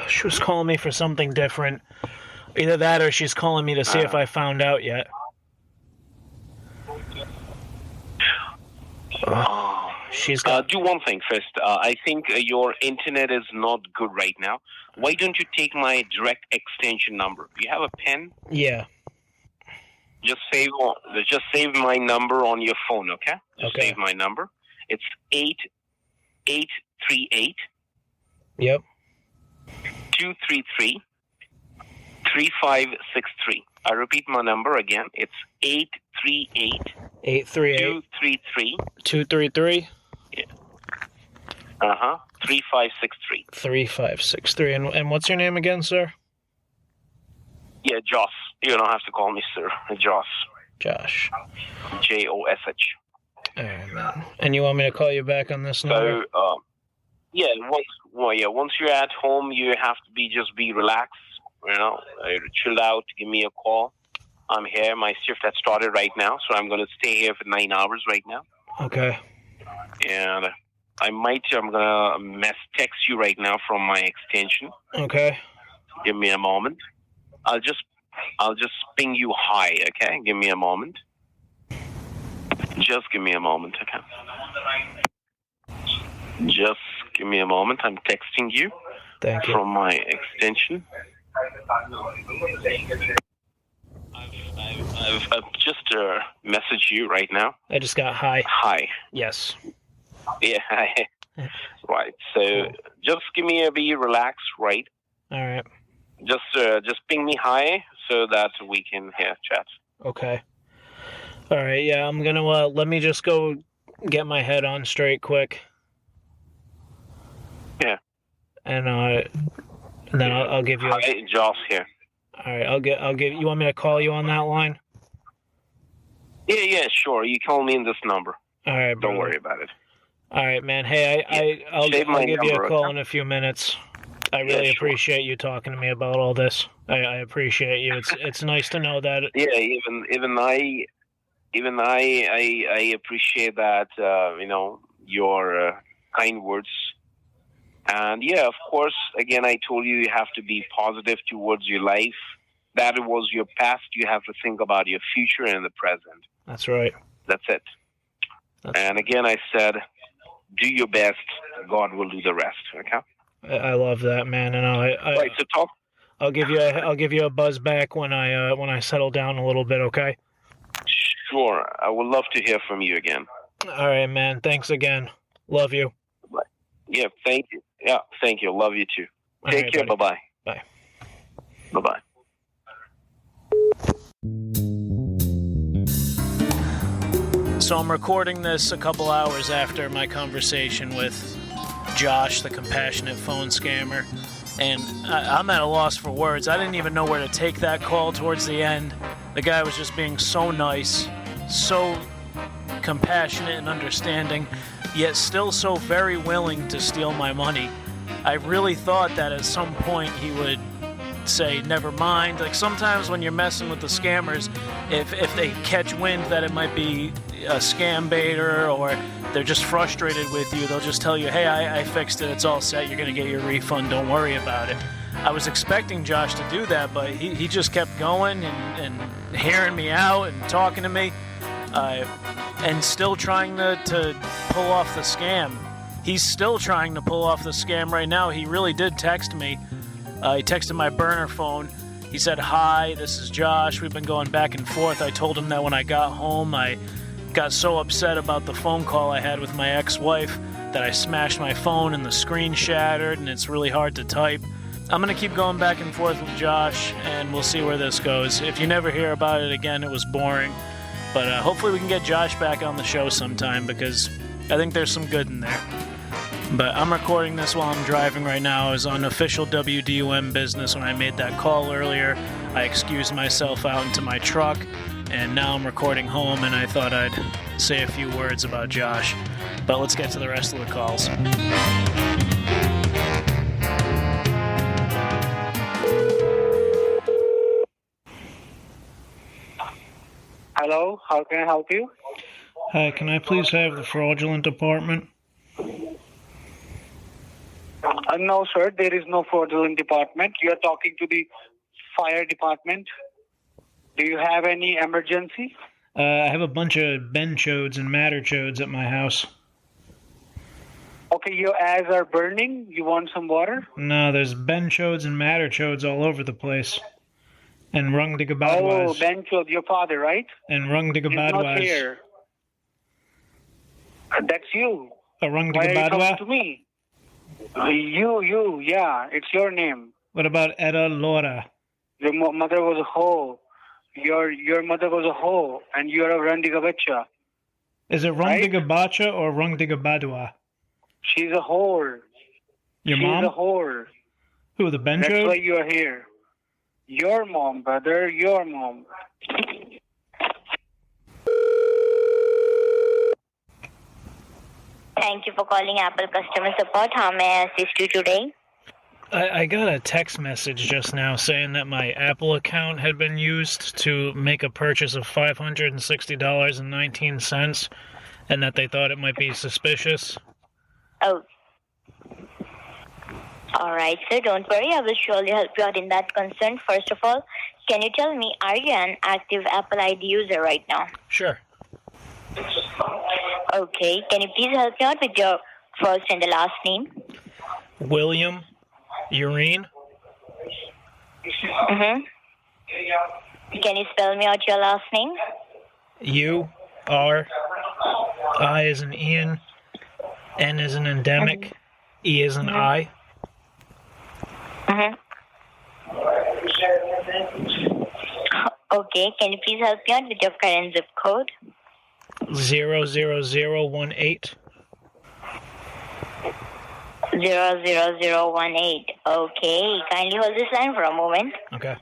She was calling me for something different. Either that or she's calling me to see if I found out yet. She's got... do one thing first. I think your internet is not good right now. Why don't you take my direct extension number? Do you have a pen? Yeah. Just save my number on your phone, okay? Just save my number. It's 8838. Yep. 233 3563. I repeat my number again. It's 838 233 233. Yeah. 3563. 3563. And what's your name again, sir? Yeah, Josh. You don't have to call me sir. Josh. Josh. Josh. All right, man. And you want me to call you back on this number? So, once you're at home, you have to be relaxed. Chill out. Give me a call. I'm here. My shift has started right now, so I'm going to stay here for 9 hours right now. Okay. And I'm going to text you right now from my extension. Okay. Give me a moment. I'll just ping you hi, okay? Give me a moment. Just give me a moment, okay? Just give me a moment. I'm texting you. Thank you. From my extension. I've just messaged you right now. I just got hi. Hi. Yes. Yeah, hi. Right. So just give me be relaxed, right? All right. Just ping me hi so that we can chat. Okay. All right. Yeah, I'm gonna let me just go get my head on straight quick. Yeah. And then I'll give you. Hi, Josh here. All right. I'll give. You want me to call you on that line? Yeah, sure. You call me in this number. All right, Don't worry about it. All right, man. Hey, I'll give you a call in a few minutes. I really appreciate you talking to me about all this. I appreciate you. It's nice to know that. Yeah, even I appreciate that. Your kind words. And yeah, of course. Again, I told you have to be positive towards your life. That was your past. You have to think about your future and the present. That's right. That's it. And again, I said, do your best. God will do the rest. Okay. I love that, man, and right, so talk. I'll give you a buzz back when I settle down a little bit, okay? Sure, I would love to hear from you again. All right, man. Thanks again. Love you. Bye. Yeah, thank you. Yeah, thank you. Love you too. Take care. Buddy. Bye-bye. Bye. Bye-bye. So I'm recording this a couple hours after my conversation with Josh, the compassionate phone scammer, and I'm at a loss for words. I didn't even know where to take that call towards the end. The guy was just being so nice, so compassionate and understanding, yet still so very willing to steal my money. I really thought that at some point he would say, never mind. Like sometimes when you're messing with the scammers, if they catch wind that it might be a scam baiter or they're just frustrated with you, they'll just tell you, hey, I fixed it, it's all set, you're going to get your refund, don't worry about it. I was expecting Josh to do that, but he just kept going and hearing me out and talking to me and still trying to pull off the scam. He's still trying to pull off the scam right now. He really did text me. He texted my burner phone. He said, hi, this is Josh. We've been going back and forth. I told him that when I got home, I got so upset about the phone call I had with my ex-wife that I smashed my phone and the screen shattered and it's really hard to type. I'm going to keep going back and forth with Josh, and we'll see where this goes. If you never hear about it again, it was boring. But hopefully we can get Josh back on the show sometime, because I think there's some good in there. But I'm recording this while I'm driving right now. I was on official WDUM business when I made that call earlier. I excused myself out into my truck, and now I'm recording home, and I thought I'd say a few words about Josh. But let's get to the rest of the calls. Hello, how can I help you? Hi, can I please have the fraudulent department? No, sir, there is no fraudulent department. You are talking to the fire department. Do you have any emergency? I have a bunch of benchodes and matterchodes at my house. Okay, your eyes are burning. You want some water? No, there's benchodes and matterchodes all over the place. And Rungdigabadwas. Oh, Benchod, your father, right? And He's not Rungdigabadwas. here. That's you. A Why are you Rungdigabadwa? talking to me? You, yeah, it's your name. What about Etta Laura? Your mother was a hoe. Your mother was a hoe, and you're a Randigabacha. Is it Rungdigabacha or Rungdigabadwa? She's a whore. Your She's mom? a whore. Who, the benchode? That's why you are here. Your mom, brother, your mom. Thank you for calling Apple Customer Support. How may I assist you today? I got a text message just now saying that my Apple account had been used to make a purchase of $560.19 and that they thought it might be suspicious. Oh. All right, sir. Don't worry. I will surely help you out in that concern. First of all, can you tell me, are you an active Apple ID user right now? Sure. Okay. Can you please help me out with your first and the last name? William Urine. Mm-hmm. Can you spell me out your last name? U-R. I as in Ian. N as in endemic. E as in I. Mm-hmm. Okay. Can you please help me out with your current zip code? 00018. 00018. Okay. Kindly hold this line for a moment. Okay.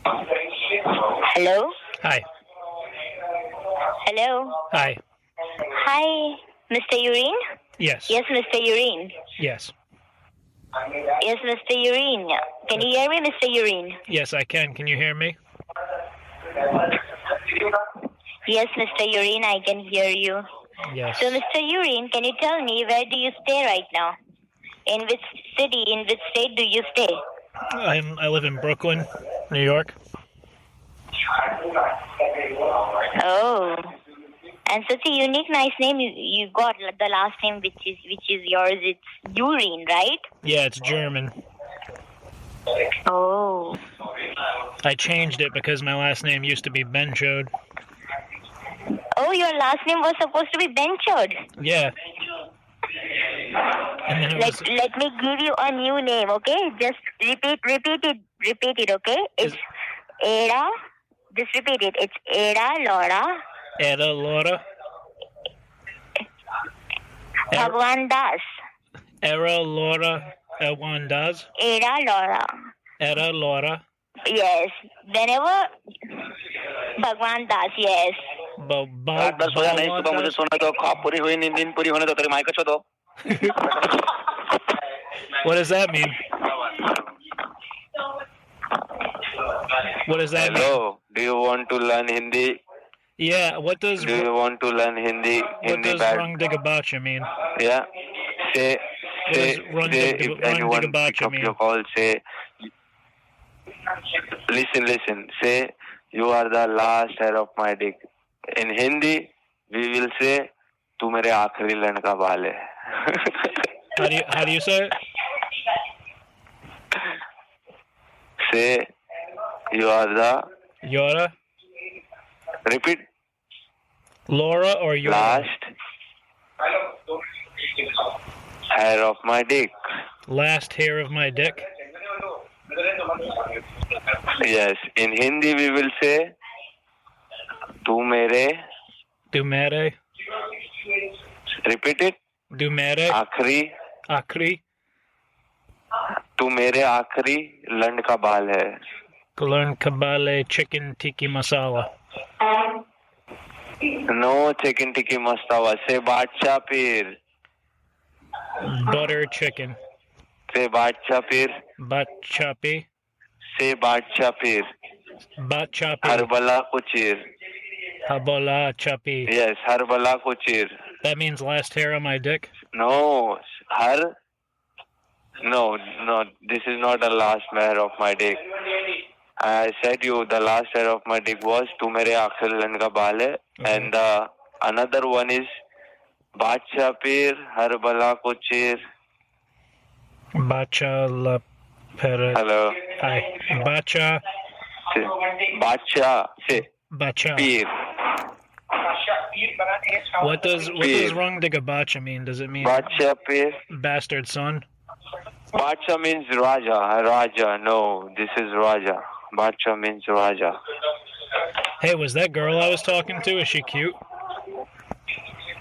Hello? Hi. Hello? Hi. Hi, Mr. Urine? Yes. Yes, Mr. Urine. Yes. Yes, Mr. Urine. Can you hear me, Mr. Urine? Yes, I can. Can you hear me? Yes, Mr. Urine, I can hear you. Yes. So, Mr. Urine, can you tell me where do you stay right now? In which city, in which state do you stay? I live in Brooklyn, New York. Oh. And such a unique, nice name you got. The last name which is yours. It's Urine, right? Yeah, it's German. Oh. I changed it because my last name used to be Benchode. Oh, your last name was supposed to be Benchod. Yeah. And then Let me give you a new name, okay? Just repeat it, okay? It's Ada. Just repeat it. It's Ada Laura. Ada Laura. Bhagwan Das. Era Laura Ewan Das. Ada Laura. Era Laura. Yes. Whenever Bhagwan Das, yes. रात 10 बजे नहीं सुबह मुझे सोना तो ख्वाब पूरी हुई नींद पूरी होने तो तेरे माइक को दो. What does that mean? What does that mean? Hello, do you want to learn Hindi? Yeah, what does... Do you want to learn Hindi? What does Rungdigabacha mean? Yeah. Say if anyone pick up your call, say... Listen. Say, you are the last hair of my dick. In Hindi, we will say, tu mere aakhri ladka baal hai. How do you say it? Say, you are the... Yora? Repeat. Laura or Yora? Last hair of my dick. Last hair of my dick? Yes. In Hindi we will say, Tu mere. Du mere. Repeat it. Du mere. Aakhri. Aakhri. Tu mere aakhri land ka baal hai. Land ka baal hai chicken tikka masala. No chicken tikka masala. Say Badshah Peer. Butter chicken. Say Badshah Peer. Badshah Peer. Say Badshah Peer. Badshah Peer. Harbala Kuchir. Harbala Chapi. Yes, Harbala Kuchir. That means last hair on my dick? No, No, this is not the last hair of my dick. I said you the last hair of my dick was Tu mere aakhir land ka baal hai, and another one is Badshah Peer, Harbala Kuchir. Bacha la pera. Hello. Hi. Bacha. Badshah. Say. Bacha. Peer. What does Rung Digga Bacha mean? Does it mean Badshah Peer? Bastard son? Badshah means Raja. Raja. No, this is Raja. Badshah means Raja. Hey, was that girl I was talking to? Is she cute?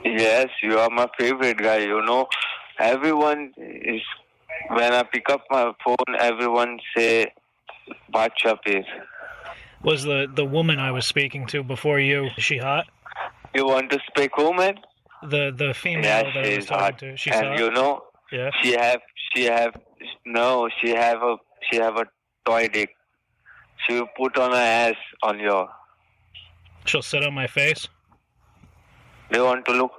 Yes, you are my favorite guy. You know, everyone is. When I pick up my phone, everyone say Badshah Peer. Was the woman I was speaking to before you, is she hot? You want to speak woman? The female yeah, that I was talking hot. to. She's and hot? You know, yeah. she have a toy dick. She will put on her ass on your. She'll sit on my face? Do you want to look?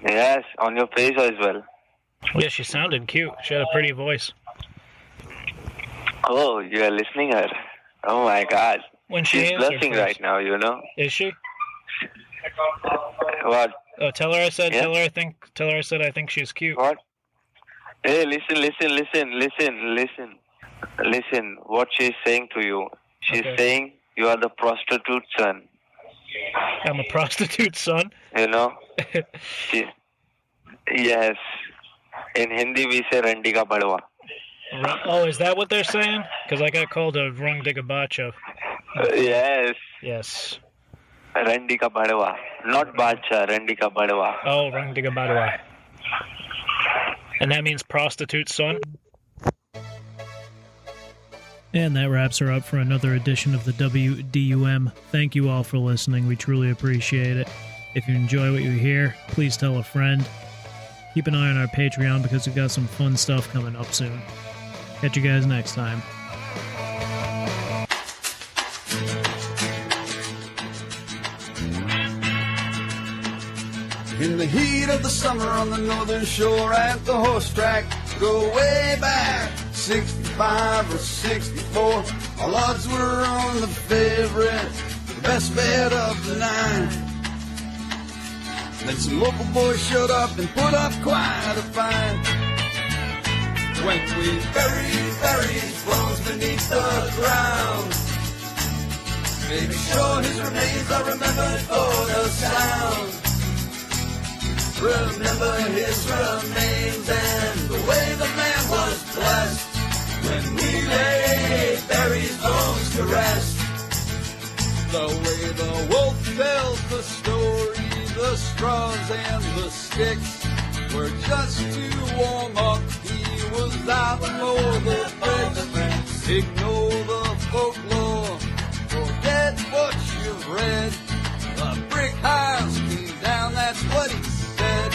Yes, on your face as well. Yeah, she sounded cute. She had a pretty voice. Oh, you are listening her. Oh my God. When she She's answered blushing first. right now, you know. Is she? What? Oh, tell her I said. Yeah? Tell her I said I think she's cute. What? Hey, listen. Listen. What she's saying to you. She's saying you are the prostitute son. I'm a prostitute son? You know. Yes. In Hindi we say Randi ka badwa. Oh, is that what they're saying? Because I got called a Rung Digga Bacha. Yes. Yes. Randi ka badwa. Not Bacha, Randi ka badwa. Oh, Rung Digga Badwa. And that means prostitute son? And that wraps her up for another edition of the WDUM. Thank you all for listening. We truly appreciate it. If you enjoy what you hear, please tell a friend. Keep an eye on our Patreon because we've got some fun stuff coming up soon. Catch you guys next time. In the heat of the summer on the northern shore at the horse track, go way back, 65 or 64. All odds were on the favorite, the best bet of the night. Then some local boys showed up and put up quite a fight. When we buried bones beneath the ground, baby, sure his remains are remembered for the sound. Remember his remains and the way the man was blessed when we laid Barry's bones to rest. The way the wolf tells the story, the straws and the sticks were just to warm up. He was out for the bricks. Ignore the folklore, forget what you've read. The brick house came down, that's what he said.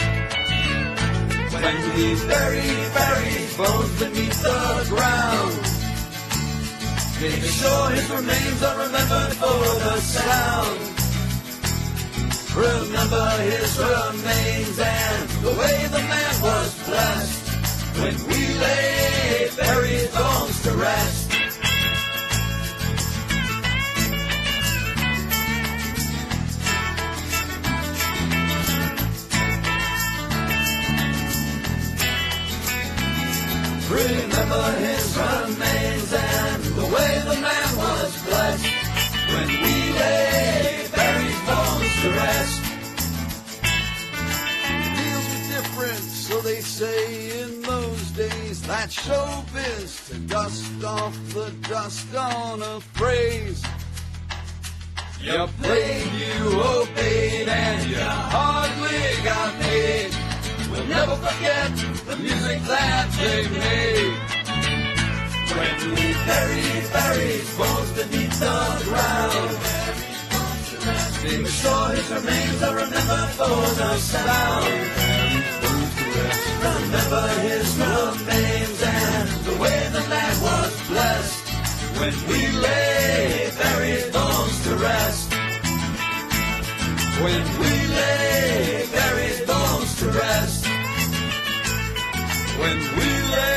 When we buried bones beneath the ground, making sure his remains are remembered for the sound. Remember his remains and the way the man was blessed when we laid Barry's bones to rest. Remember his remains and the way the man was blessed when we laid Barry's bones to rest. Deals were different, so they say, in those days. That's showbiz to dust off the dust on a phrase. You played, you obeyed, and you hardly got paid. We'll never forget the music that they made. When we buried bones beneath the ground, they restore his remains are remembered for the sound. Remember his remains and the way the land was blessed when we lay buried bones to rest. When we lay buried bones to rest. When we lay